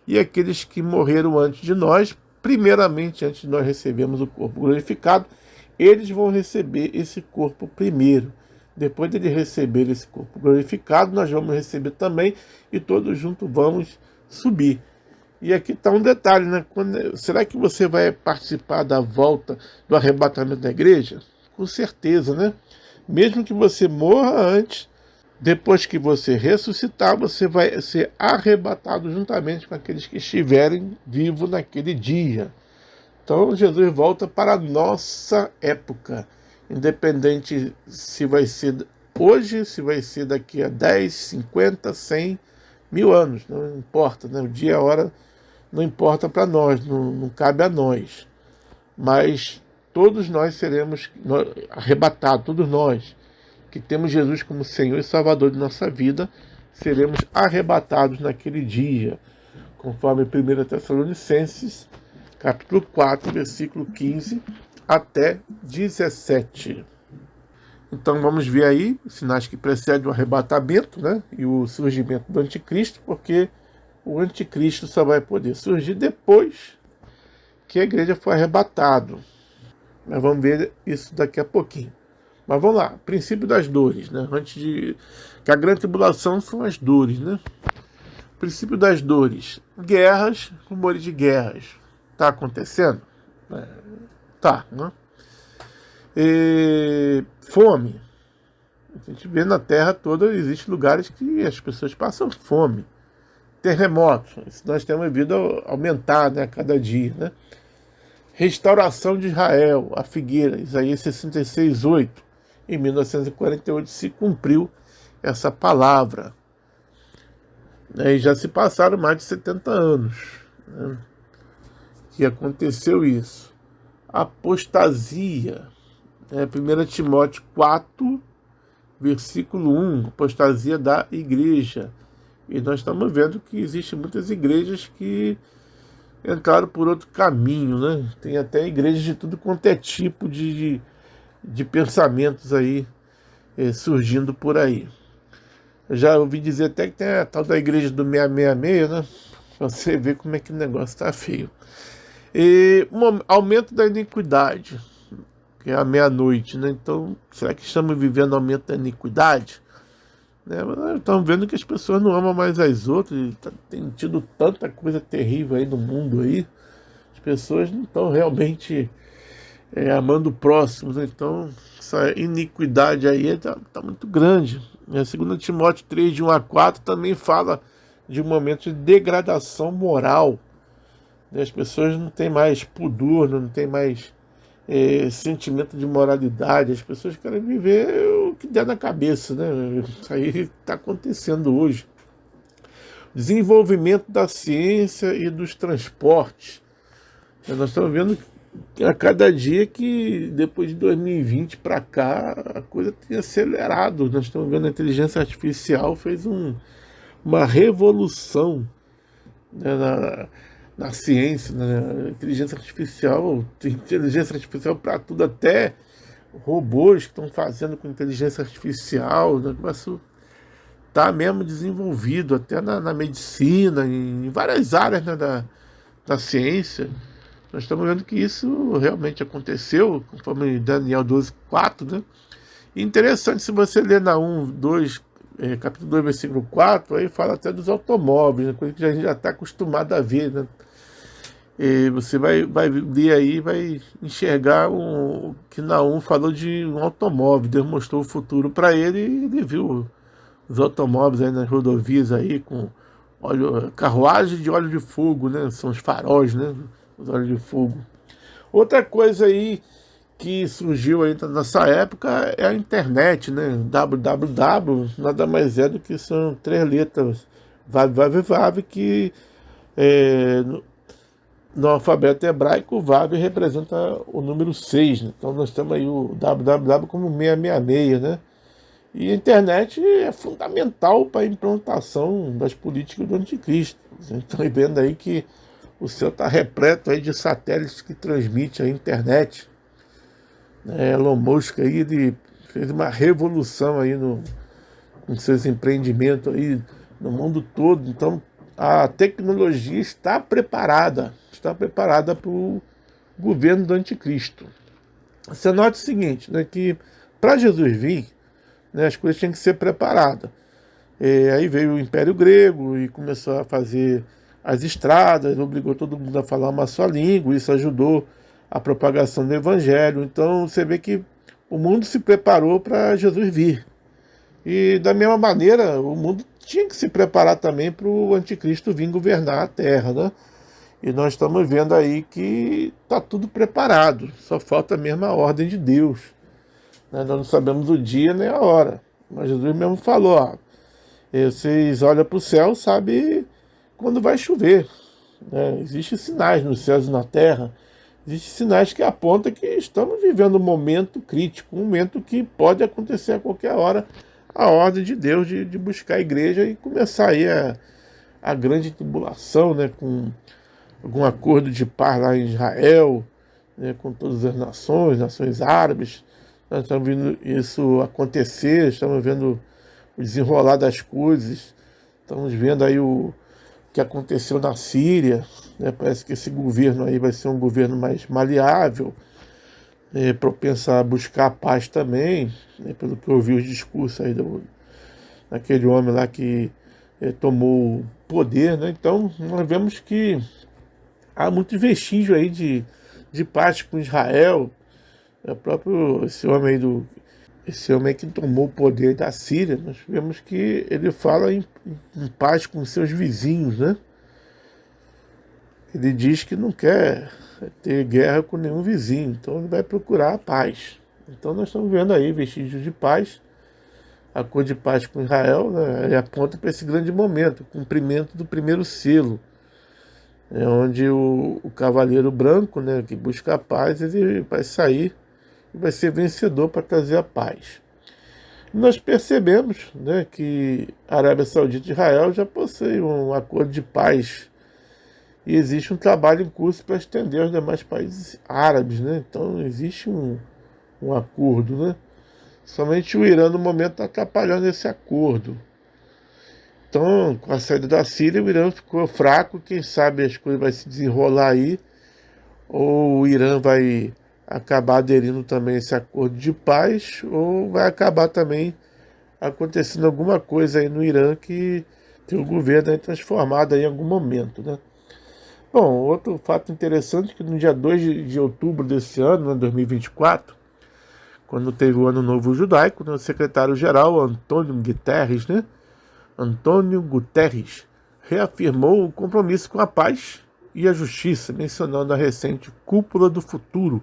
E aqueles que morreram antes de nós, primeiramente, antes de nós recebermos o corpo glorificado, eles vão receber esse corpo primeiro. Depois de eles receberem esse corpo glorificado, nós vamos receber também, e todos juntos vamos subir. E aqui está um detalhe, né? Será que você vai participar da volta do arrebatamento da igreja? Com certeza, né? Mesmo que você morra antes, depois que você ressuscitar, você vai ser arrebatado juntamente com aqueles que estiverem vivos naquele dia. Então Jesus volta para a nossa época, independente se vai ser hoje, se vai ser daqui a 10, 50, 100, 1000 anos, não importa, né? O dia e a hora não importa para nós, não cabe a nós. Mas todos nós seremos arrebatados, todos nós que temos Jesus como Senhor e Salvador de nossa vida, seremos arrebatados naquele dia, conforme 1 Tessalonicenses, capítulo 4, versículo 15 até 17. Então vamos ver aí os sinais que precedem o arrebatamento, né, e o surgimento do anticristo, porque o anticristo só vai poder surgir depois que a igreja for arrebatada. Nós vamos ver isso daqui a pouquinho. Mas vamos lá, princípio das dores, né? Que a grande tribulação são as dores, né? Princípio das dores. Guerras, rumores de guerras. Está acontecendo? Tá, né? Fome. A gente vê na Terra toda, existem lugares que as pessoas passam fome. Terremotos. Nós temos vindo a aumentar, né, a cada dia, né? Restauração de Israel, a figueira, Isaías 66, 8. Em 1948 se cumpriu essa palavra. E já se passaram mais de 70 anos, né, que aconteceu isso. Apostasia. 1 Timóteo 4, versículo 1. Apostasia da igreja. E nós estamos vendo que existem muitas igrejas que entraram por outro caminho, né? Tem até igrejas de tudo quanto é tipo de pensamentos aí surgindo por aí. Eu já ouvi dizer até que tem a tal da igreja do 666, né? Pra você ver como é que o negócio está feio. E aumento da iniquidade, que é a meia-noite, né? Então, será que estamos vivendo aumento da iniquidade? né? Mas nós estamos vendo que as pessoas não amam mais as outras, e tem tido tanta coisa terrível aí no mundo aí, as pessoas não estão realmente amando o próximo, né? Então essa iniquidade aí tá muito grande. A 2 Timóteo 3, de 1 a 4, também fala de um momento de degradação moral, né? As pessoas não têm mais pudor, não têm mais sentimento de moralidade, as pessoas querem viver o que der na cabeça, né? Isso aí está acontecendo hoje. Desenvolvimento da ciência e dos transportes. Nós estamos vendo a cada dia que, depois de 2020 para cá, a coisa tem acelerado. Nós estamos vendo a inteligência artificial fez uma revolução, né, na ciência, né? Tem inteligência artificial para tudo, até robôs que estão fazendo com inteligência artificial. O negócio está mesmo desenvolvido, até na medicina, em várias áreas, né, da ciência. Nós estamos vendo que isso realmente aconteceu, conforme Daniel 12:4, né? E interessante, se você ler Naum 2, capítulo 2, versículo 4, aí fala até dos automóveis, né, coisa que a gente já está acostumado a ver, né? E você vai ler aí, vai enxergar que Naum falou de um automóvel. Deus mostrou o futuro para ele e ele viu os automóveis aí nas rodovias aí com carruagem de óleo de fogo, né? São os faróis, né? Os óleos de fogo. Outra coisa aí que surgiu aí na nossa época é a internet, né? www nada mais é do que são 3 letras, vav, que no alfabeto hebraico, o Vav representa o número 6, né? Então nós temos aí o www como 666, né? E a internet é fundamental para a implantação das políticas do anticristo. Vocês estão vendo aí que o céu está repleto aí de satélites que transmitem a internet, né? Elon Musk aí, ele fez uma revolução aí com seus empreendimentos aí no mundo todo. Então a tecnologia está preparada para o governo do anticristo. Você nota o seguinte, né, que para Jesus vir, né, as coisas tinham que ser preparadas. Aí veio o Império Grego e começou a fazer as estradas, obrigou todo mundo a falar uma só língua, isso ajudou a propagação do Evangelho. Então você vê que o mundo se preparou para Jesus vir. E da mesma maneira, o mundo tinha que se preparar também para o anticristo vir governar a Terra, né? E nós estamos vendo aí que está tudo preparado, só falta mesmo a ordem de Deus, né? Nós não sabemos o dia nem a hora, mas Jesus mesmo falou, ó, vocês olham para o céu, sabem quando vai chover, né? Existem sinais nos céus e na terra, existem sinais que apontam que estamos vivendo um momento crítico, um momento que pode acontecer a qualquer hora, a ordem de Deus de buscar a igreja e começar aí a grande tribulação, né, com algum acordo de paz lá em Israel, né, com todas as nações árabes. Nós estamos vendo isso acontecer, estamos vendo o desenrolar das coisas, estamos vendo aí o que aconteceu na Síria, né? Parece que esse governo aí vai ser um governo mais maleável, propenso a buscar a paz também, né, pelo que eu ouvi os discursos aí daquele homem lá que tomou o poder, né? Então nós vemos que há muito vestígio aí de paz com Israel. Esse homem aí que tomou o poder da Síria, nós vemos que ele fala em paz com seus vizinhos, né? Ele diz que não quer ter guerra com nenhum vizinho, então ele vai procurar a paz. Então nós estamos vendo aí vestígios de paz, acordo de paz com Israel, né? Ele aponta para esse grande momento, o cumprimento do primeiro selo, onde o cavaleiro branco, né, que busca a paz, ele vai sair e vai ser vencedor para trazer a paz. Nós percebemos, né, que a Arábia Saudita e Israel já possuem um acordo de paz e existe um trabalho em curso para estender aos demais países árabes, né? Então existe um acordo, né? Somente o Irã no momento está atrapalhando esse acordo. Então, com a saída da Síria, o Irã ficou fraco, quem sabe as coisas vão se desenrolar aí, ou o Irã vai acabar aderindo também a esse acordo de paz, ou vai acabar também acontecendo alguma coisa aí no Irã que tem o governo aí transformado aí em algum momento, né? Bom, outro fato interessante é que no dia 2 de outubro desse ano, né, 2024, quando teve o Ano Novo Judaico, né, o secretário-geral Antônio Guterres, né, Antônio Guterres, reafirmou o compromisso com a paz e a justiça, mencionando a recente Cúpula do Futuro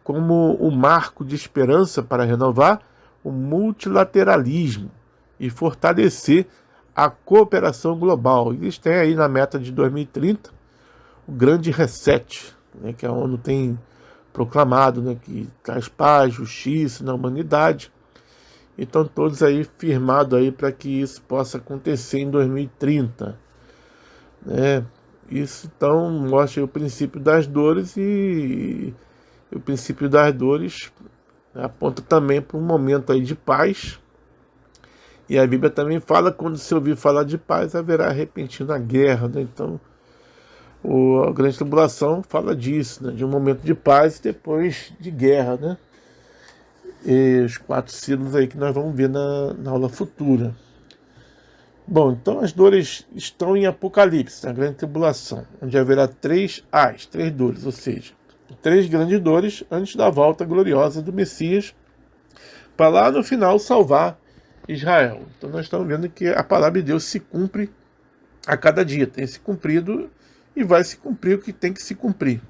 como um marco de esperança para renovar o multilateralismo e fortalecer a cooperação global. Eles têm aí na meta de 2030 o grande reset, né, que a ONU tem proclamado, né, que traz paz, justiça na humanidade. Então todos aí firmados aí para que isso possa acontecer em 2030, né? Isso então mostra o princípio das dores e o princípio das dores aponta também para um momento aí de paz. E a Bíblia também fala, quando se ouvir falar de paz, haverá repentina guerra, né? Então a grande tribulação fala disso, né? De um momento de paz e depois de guerra, né? E os 4 símbolos aí que nós vamos ver na aula futura. Bom, então as dores estão em Apocalipse, na grande tribulação, onde haverá 3 ais, 3 dores, ou seja, 3 grandes dores antes da volta gloriosa do Messias, para lá no final salvar Israel. Então nós estamos vendo que a palavra de Deus se cumpre a cada dia, tem se cumprido e vai se cumprir o que tem que se cumprir.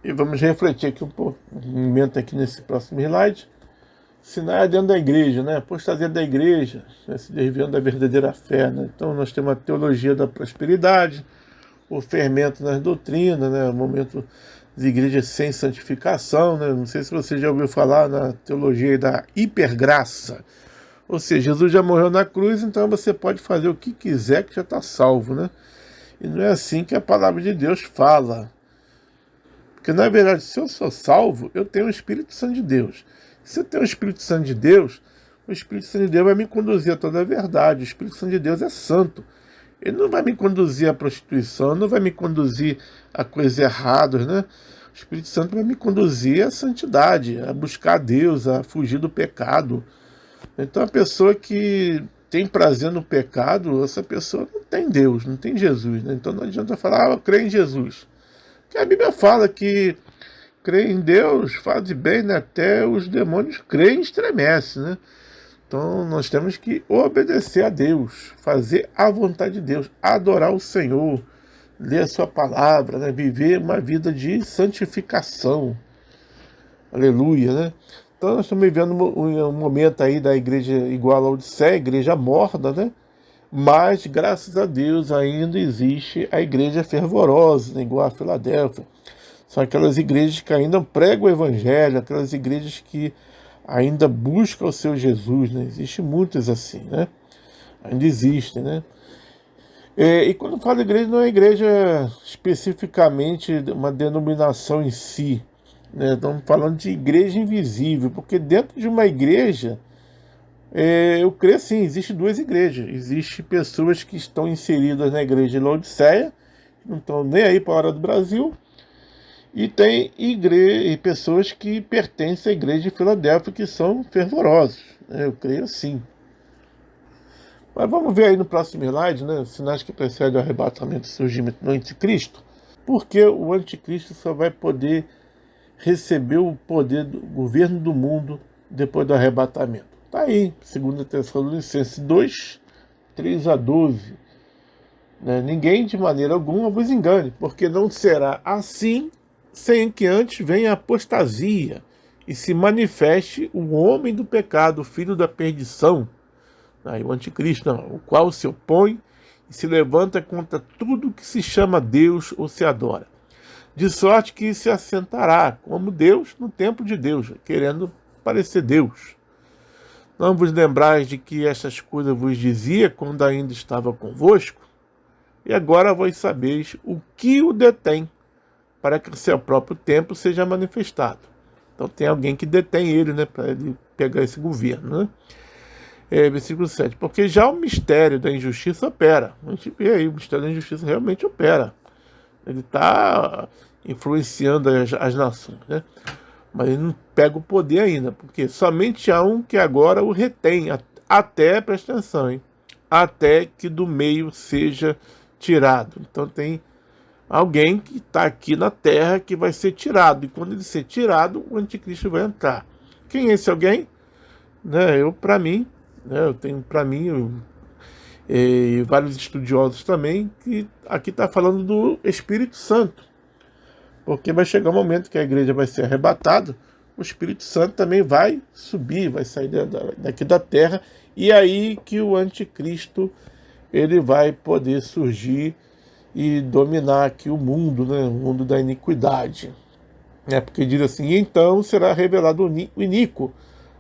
E vamos refletir aqui um momento aqui nesse próximo slide. Sinais dentro da igreja, né? Apostasia da igreja, né? Se desviando da verdadeira fé, né? Então nós temos a teologia da prosperidade, o fermento nas doutrinas, né? O momento das igrejas sem santificação, né? Não sei se você já ouviu falar na teologia da hipergraça. Ou seja, Jesus já morreu na cruz, então você pode fazer o que quiser que já está salvo, né? E não é assim que a palavra de Deus fala. Porque, na verdade, se eu sou salvo, eu tenho o Espírito Santo de Deus. Se eu tenho o Espírito Santo de Deus, o Espírito Santo de Deus vai me conduzir a toda a verdade. O Espírito Santo de Deus é santo. Ele não vai me conduzir à prostituição, não vai me conduzir a coisas erradas, né? O Espírito Santo vai me conduzir à santidade, a buscar a Deus, a fugir do pecado. Então, a pessoa que tem prazer no pecado, essa pessoa não tem Deus, não tem Jesus, né? Então, não adianta falar, eu creio em Jesus. Porque a Bíblia fala que crer em Deus faz bem, né? Até os demônios creem e estremecem, né? Então nós temos que obedecer a Deus, fazer a vontade de Deus, adorar o Senhor, ler a sua palavra, né? Viver uma vida de santificação. Aleluia, né? Então nós estamos vivendo um momento aí da igreja igual a Odisseia, igreja morna, né? Mas, graças a Deus, ainda existe a igreja fervorosa, né? Igual a Filadélfia. São aquelas igrejas que ainda pregam o evangelho, aquelas igrejas que ainda buscam o seu Jesus, né? Existem muitas assim, né? Ainda existem, né? E quando falo igreja, não é igreja especificamente uma denominação em si, né? Estamos falando de igreja invisível, porque dentro de uma igreja, eu creio assim, existem 2 igrejas. Existem pessoas que estão inseridas na igreja de Laodiceia, que não estão nem aí para a hora do Brasil, e tem pessoas que pertencem à igreja de Filadélfia que são fervorosos, né? Eu creio assim. Mas vamos ver aí no próximo slide, né? Sinais que precedem o arrebatamento e surgimento do anticristo. Porque o anticristo só vai poder receber o poder do governo do mundo depois do arrebatamento. Está aí, 2 Tessalonicenses 2, 3 a 12. Né? Ninguém de maneira alguma vos engane, porque não será assim sem que antes venha a apostasia e se manifeste o homem do pecado, o filho da perdição, aí o anticristo, o qual se opõe e se levanta contra tudo que se chama Deus ou se adora, de sorte que se assentará como Deus no templo de Deus, querendo parecer Deus. Não vos lembrais de que estas coisas vos dizia quando ainda estava convosco? E agora vós sabeis o que o detém, para que o seu próprio tempo seja manifestado. Então tem alguém que detém ele, né, para ele pegar esse governo, né? Versículo 7. Porque já o mistério da injustiça opera. A gente vê aí, o mistério da injustiça realmente opera. Ele está influenciando as nações, né? Mas ele não pega o poder ainda, porque somente há um que agora o retém, até, presta atenção, hein? Até que do meio seja tirado. Então tem alguém que está aqui na Terra que vai ser tirado. E quando ele ser tirado, o anticristo vai entrar. Quem é esse alguém? Né, para mim, né, eu tenho para mim, e vários estudiosos também, que aqui está falando do Espírito Santo. Porque vai chegar um momento que a igreja vai ser arrebatada, o Espírito Santo também vai subir, vai sair daqui da terra, e aí que o anticristo ele vai poder surgir e dominar aqui o mundo, né, o mundo da iniquidade. Porque diz assim: então será revelado o iníquo,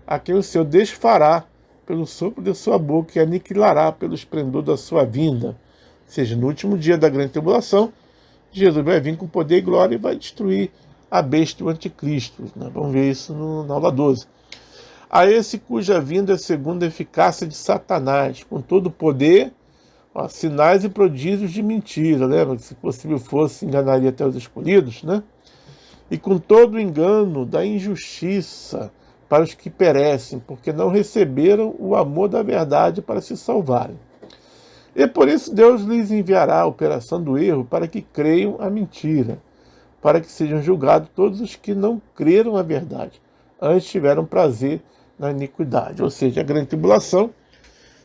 a quem o Senhor desfará pelo sopro de sua boca e aniquilará pelo esplendor da sua vinda. Ou seja, no último dia da grande tribulação, Jesus vai vir com poder e glória e vai destruir a besta e o anticristo. Vamos ver isso na aula 12. A esse cuja vinda é segundo a eficácia de Satanás, com todo o poder, sinais e prodígios de mentira. Lembra que, se possível fosse, enganaria até os escolhidos, né? E com todo o engano da injustiça para os que perecem, porque não receberam o amor da verdade para se salvarem. E por isso Deus lhes enviará a operação do erro para que creiam a mentira, para que sejam julgados todos os que não creram a verdade, antes tiveram prazer na iniquidade. Ou seja, a grande tribulação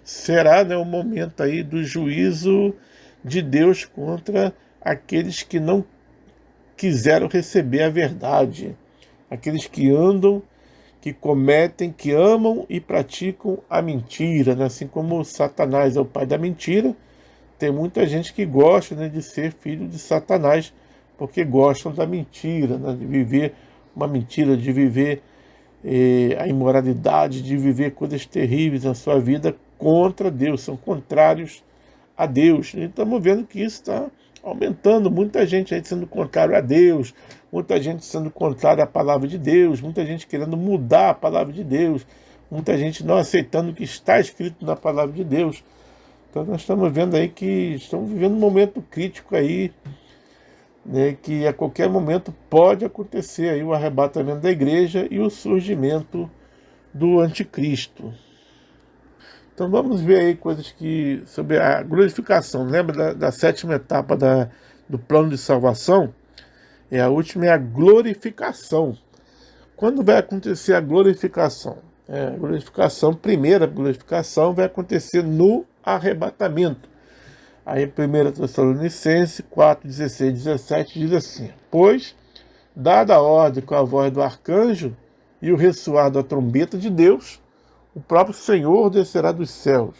será, né, o momento aí do juízo de Deus contra aqueles que não quiseram receber a verdade, aqueles que andam, que cometem, que amam e praticam a mentira, né? Assim como Satanás é o pai da mentira, tem muita gente que gosta, né, de ser filho de Satanás, porque gostam da mentira, né, de viver uma mentira, de viver a imoralidade, de viver coisas terríveis na sua vida contra Deus, são contrários a Deus. E estamos vendo que isso está aumentando, muita gente aí sendo contrário a Deus, muita gente sendo contrária à palavra de Deus, muita gente querendo mudar a palavra de Deus, muita gente não aceitando o que está escrito na palavra de Deus. Então nós estamos vendo aí que estamos vivendo um momento crítico aí, né, que a qualquer momento pode acontecer aí o arrebatamento da igreja e o surgimento do anticristo. Então vamos ver aí coisas sobre a glorificação. Lembra da sétima etapa do plano de salvação? A última é a glorificação. Quando vai acontecer a glorificação? A glorificação, primeira glorificação, vai acontecer no arrebatamento. Aí 1 Tessalonicenses 4, 16 e 17 diz assim: pois, dada a ordem com a voz do arcanjo e o ressoar da trombeta de Deus, o próprio Senhor descerá dos céus.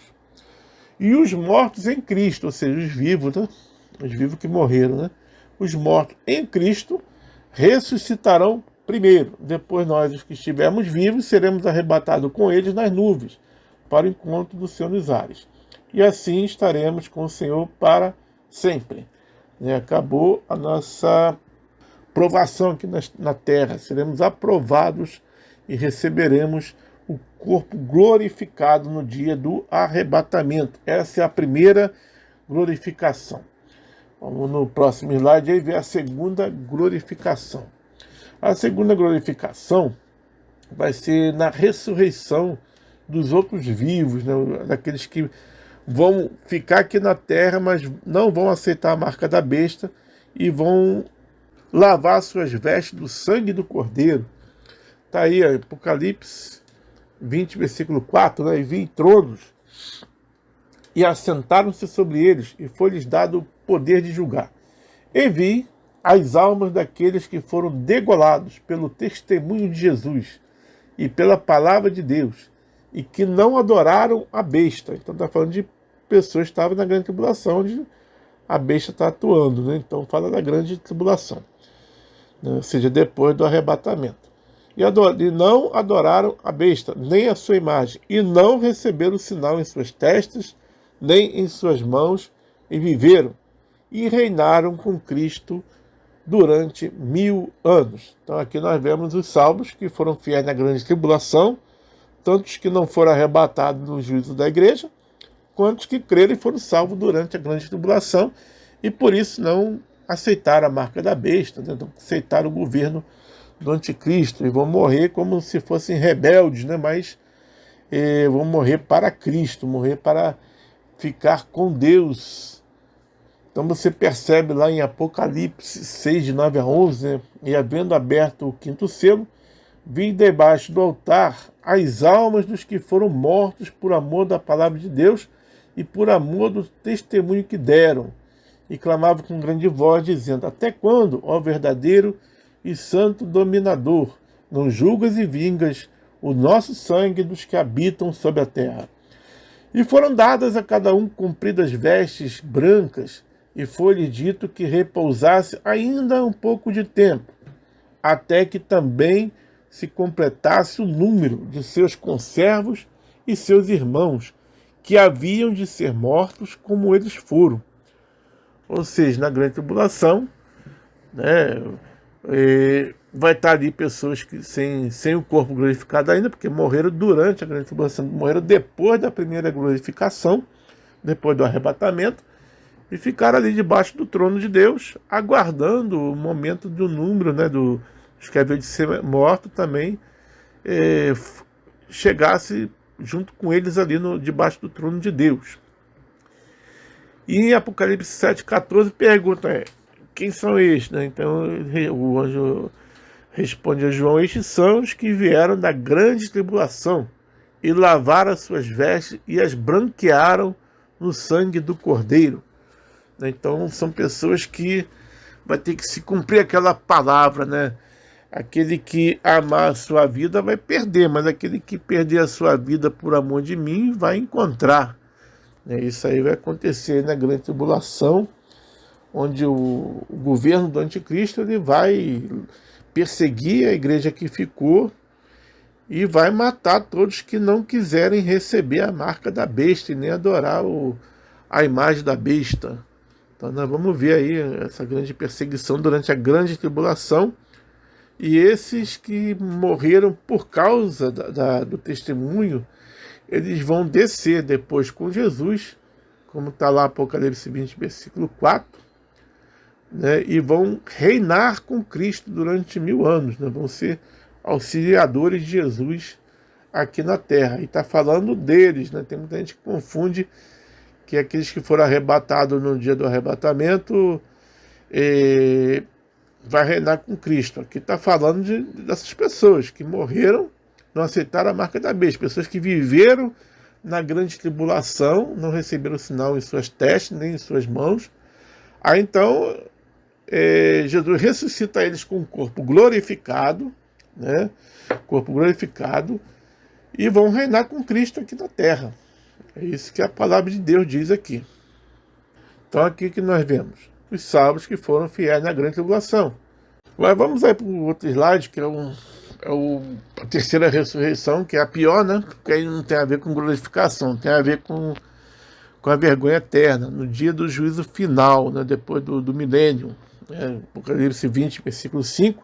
E os mortos em Cristo, ou seja, os vivos, né? Os vivos que morreram, né? Os mortos em Cristo ressuscitarão primeiro. Depois nós, os que estivermos vivos, seremos arrebatados com eles nas nuvens, para o encontro do Senhor nos ares. E assim estaremos com o Senhor para sempre. Acabou a nossa provação aqui na terra. Seremos aprovados e receberemos o corpo glorificado no dia do arrebatamento. Essa é a primeira glorificação. Vamos no próximo slide aí ver a segunda glorificação. A segunda glorificação vai ser na ressurreição dos outros vivos, né? Daqueles que vão ficar aqui na terra, mas não vão aceitar a marca da besta e vão lavar suas vestes do sangue do Cordeiro. Está aí Apocalipse 20, versículo 4, né? E vi tronos, e assentaram-se sobre eles, e foi-lhes dado o poder de julgar. E vi as almas daqueles que foram degolados pelo testemunho de Jesus e pela palavra de Deus, e que não adoraram a besta. Então está falando de pessoas que estavam na grande tribulação, onde a besta está atuando, né? Então fala da grande tribulação, né? Ou seja, depois do arrebatamento. E não adoraram a besta, nem a sua imagem, e não receberam o sinal em suas testas, nem em suas mãos, e viveram, e reinaram com Cristo durante 1000 anos. Então aqui nós vemos os salvos que foram fiéis na grande tribulação, tantos que não foram arrebatados no juízo da igreja, quantos que creram e foram salvos durante a grande tribulação, e por isso não aceitaram a marca da besta, né? Não aceitaram o governo do anticristo, e vão morrer como se fossem rebeldes, né? Mas vão morrer para Cristo, morrer para ficar com Deus. Então você percebe lá em Apocalipse 6, de 9 a 11, né? E havendo aberto o quinto selo, vi debaixo do altar as almas dos que foram mortos por amor da palavra de Deus e por amor do testemunho que deram. E clamavam com grande voz, dizendo: até quando, ó verdadeiro e santo dominador, não julgas e vingas o nosso sangue dos que habitam sobre a terra? E foram dadas a cada um compridas vestes brancas, e foi-lhe dito que repousasse ainda um pouco de tempo, até que também se completasse o número de seus conservos e seus irmãos, que haviam de ser mortos como eles foram. Ou seja, na grande tribulação, né, vai estar ali pessoas que sem o corpo glorificado ainda, porque morreram durante a grande tribulação, morreram depois da primeira glorificação, depois do arrebatamento, e ficaram ali debaixo do trono de Deus, aguardando o momento do número, né, dos que haviam de ser mortos também, chegasse junto com eles ali debaixo do trono de Deus. E em Apocalipse 7,14 pergunta: quem são estes? Né? Então o anjo responde a João: estes são os que vieram da grande tribulação e lavaram as suas vestes e as branquearam no sangue do Cordeiro. Então são pessoas que vai ter que se cumprir aquela palavra, né? Aquele que amar a sua vida vai perder, mas aquele que perder a sua vida por amor de mim vai encontrar. Isso aí vai acontecer na grande tribulação, onde o governo do anticristo ele vai perseguir a igreja que ficou e vai matar todos que não quiserem receber a marca da besta e nem adorar a imagem da besta. Então nós vamos ver aí essa grande perseguição durante a grande tribulação. E esses que morreram por causa do testemunho, eles vão descer depois com Jesus, como está lá Apocalipse 20, versículo 4, né, e vão reinar com Cristo durante 1000 anos, né, vão ser auxiliadores de Jesus aqui na terra. E está falando deles, né, tem muita gente que confunde que aqueles que foram arrebatados no dia do arrebatamento vai reinar com Cristo. Aqui está falando dessas pessoas que morreram, não aceitaram a marca da besta, pessoas que viveram na grande tribulação, não receberam sinal em suas testes, nem em suas mãos. Aí então, Jesus ressuscita eles com um corpo glorificado, né? Corpo glorificado, e vão reinar com Cristo aqui na terra. É isso que a palavra de Deus diz aqui. Então aqui que nós vemos os salvos que foram fiéis na grande tribulação. Mas vamos aí para o outro slide, que é a terceira ressurreição, que é a pior, né? Porque aí não tem a ver com glorificação, tem a ver com a vergonha eterna, no dia do juízo final, né? Depois do milênio. Apocalipse 20, versículo 5.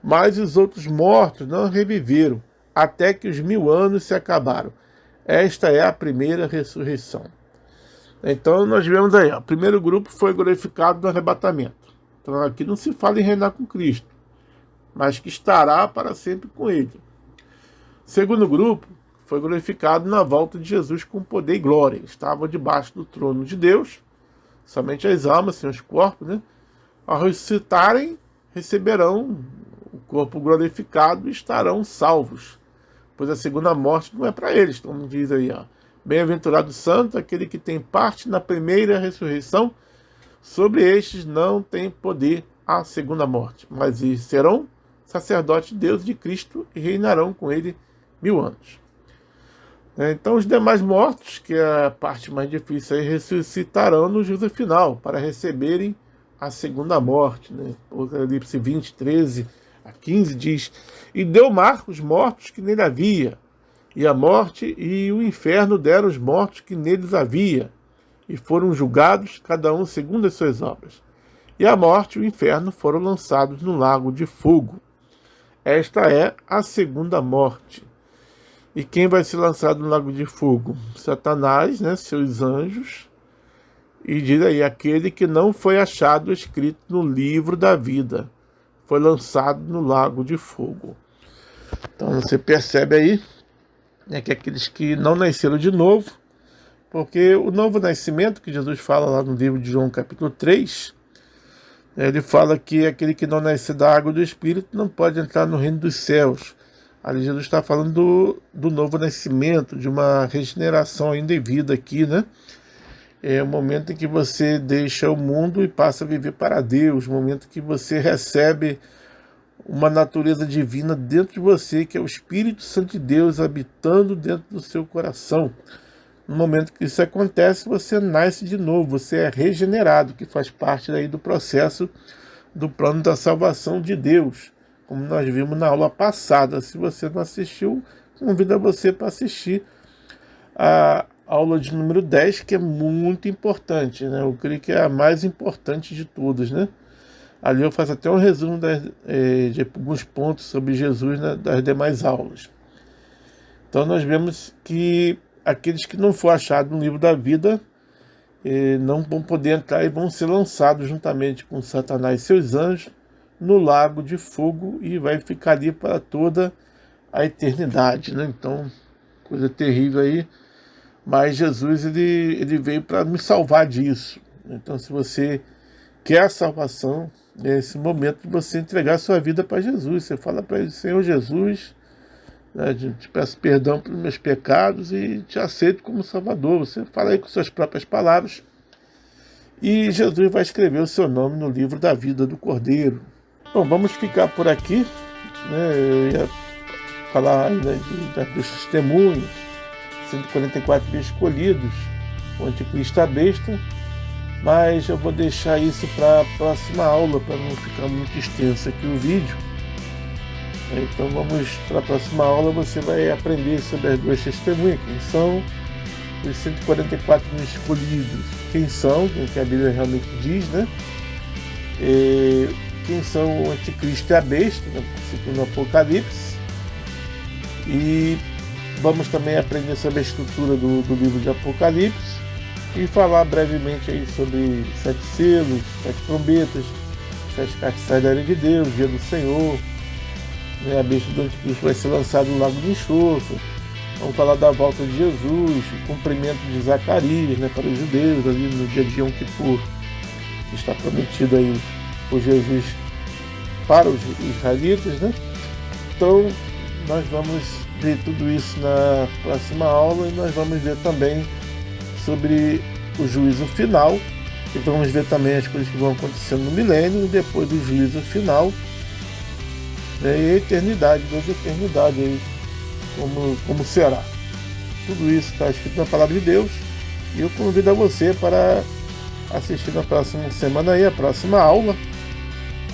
Mas os outros mortos não reviveram, até que os 1000 anos se acabaram. Esta é a primeira ressurreição. Então nós vemos aí, o primeiro grupo foi glorificado no arrebatamento. Então aqui não se fala em reinar com Cristo, mas que estará para sempre com ele. O segundo grupo foi glorificado na volta de Jesus com poder e glória. Estavam debaixo do trono de Deus, somente as almas, sem os corpos, né? Ao ressuscitarem, receberão o corpo glorificado e estarão salvos, pois a segunda morte não é para eles, como diz aí, ó. Bem-aventurado santo, aquele que tem parte na primeira ressurreição, sobre estes não tem poder a segunda morte, mas eles serão sacerdotes de Deus e de Cristo e reinarão com ele 1000 anos. Então os demais mortos, que é a parte mais difícil, aí, ressuscitarão no juízo final, para receberem a segunda morte. Apocalipse 20, 13 a 15 diz: e deu mar os mortos que nele havia, e a morte e o inferno deram os mortos que neles havia, e foram julgados, cada um segundo as suas obras. E a morte e o inferno foram lançados no lago de fogo. Esta é a segunda morte. E quem vai ser lançado no lago de fogo? Satanás, né, seus anjos. E diz aí, aquele que não foi achado escrito no livro da vida, foi lançado no lago de fogo. Então você percebe aí, né, que é aqueles que não nasceram de novo, porque o novo nascimento, que Jesus fala lá no livro de João capítulo 3, ele fala que aquele que não nasce da água e do Espírito não pode entrar no reino dos céus. Ali Jesus está falando do novo nascimento, de uma regeneração ainda em vida aqui, né? É o momento em que você deixa o mundo e passa a viver para Deus, o momento que você recebe uma natureza divina dentro de você, que é o Espírito Santo de Deus habitando dentro do seu coração. No momento que isso acontece, você nasce de novo, você é regenerado, que faz parte daí do processo do plano da salvação de Deus, como nós vimos na aula passada. Se você não assistiu, convido você para assistir a aula de número 10, que é muito importante, né? Eu creio que é a mais importante de todas, né? Ali eu faço até um resumo de alguns pontos sobre Jesus, né, das demais aulas. Então nós vemos que aqueles que não for achados no livro da vida não vão poder entrar e vão ser lançados juntamente com Satanás e seus anjos no lago de fogo e vai ficar ali para toda a eternidade, né? Então, coisa terrível aí. Mas Jesus ele veio para me salvar disso. Então, se você quer a salvação, é esse momento de você entregar a sua vida para Jesus. Você fala para ele: Senhor Jesus, né, te peço perdão pelos meus pecados e te aceito como Salvador. Você fala aí com suas próprias palavras e Jesus vai escrever o seu nome no livro da vida do Cordeiro. Bom, vamos ficar por aqui, né? Eu ia falar ainda dos testemunhos, 144 mil escolhidos, o anticristo a besta, mas eu vou deixar isso para a próxima aula, para não ficar muito extenso aqui o vídeo. Então vamos para a próxima aula, você vai aprender sobre as duas testemunhas, quem são os 144 mil escolhidos, quem são, que a Bíblia realmente diz, né? Quem são o anticristo e a besta, né? No Apocalipse. E vamos também aprender sobre a estrutura do livro de Apocalipse e falar brevemente aí sobre 7 selos, 7 trombetas, 7 castiçais da ira de Deus, dia do Senhor, né? A besta do anticristo vai ser lançada no lago de enxofre. Vamos falar da volta de Jesus, o cumprimento de Zacarias, né, para os judeus ali no dia de Yom Kippur, que está prometido aí por Jesus para os israelitas, né? Então nós vamos ver tudo isso na próxima aula e nós vamos ver também sobre o juízo final e vamos ver também as coisas que vão acontecendo no milênio e depois do juízo final, né, e a eternidade, Deus eternidade aí, como será. Tudo isso está escrito na palavra de Deus e eu convido a você para assistir na próxima semana aí a próxima aula,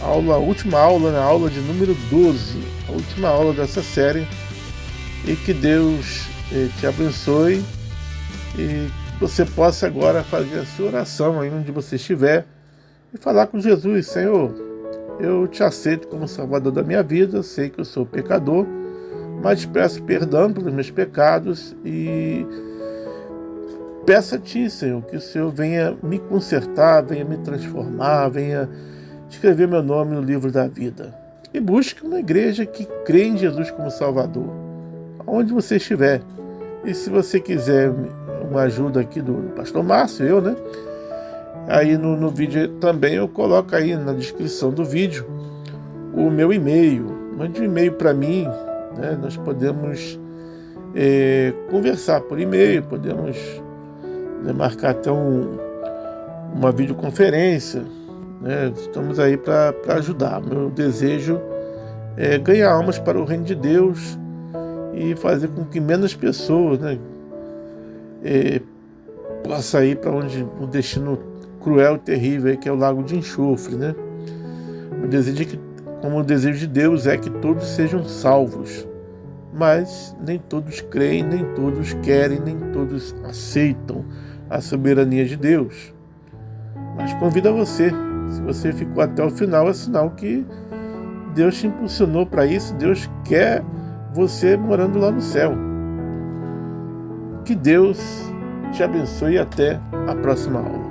a última aula, né, a aula de número 12, a última aula dessa série, e que Deus te abençoe e você possa agora fazer a sua oração aí onde você estiver e falar com Jesus: Senhor, eu te aceito como Salvador da minha vida, eu sei que eu sou pecador, mas peço perdão pelos meus pecados e peço a Ti, Senhor, que o Senhor venha me consertar, venha me transformar, venha escrever meu nome no livro da vida. E busque uma igreja que crê em Jesus como Salvador, onde você estiver. E se você quiser uma ajuda aqui do pastor Márcio, né? Aí no vídeo também eu coloco aí na descrição do vídeo o meu e-mail. Mande um e-mail para mim, né? Nós podemos conversar por e-mail, podemos, né, marcar até uma videoconferência, né? Estamos aí para ajudar. Meu desejo é ganhar almas para o reino de Deus e fazer com que menos pessoas, né, possa ir para onde o destino cruel e terrível que é o lago de enxofre, né? O desejo como o desejo de Deus é que todos sejam salvos, mas nem todos creem, nem todos querem, nem todos aceitam a soberania de Deus. Mas convido a você, se você ficou até o final, é sinal que Deus te impulsionou para isso, Deus quer você morando lá no céu. Que Deus te abençoe e até a próxima aula.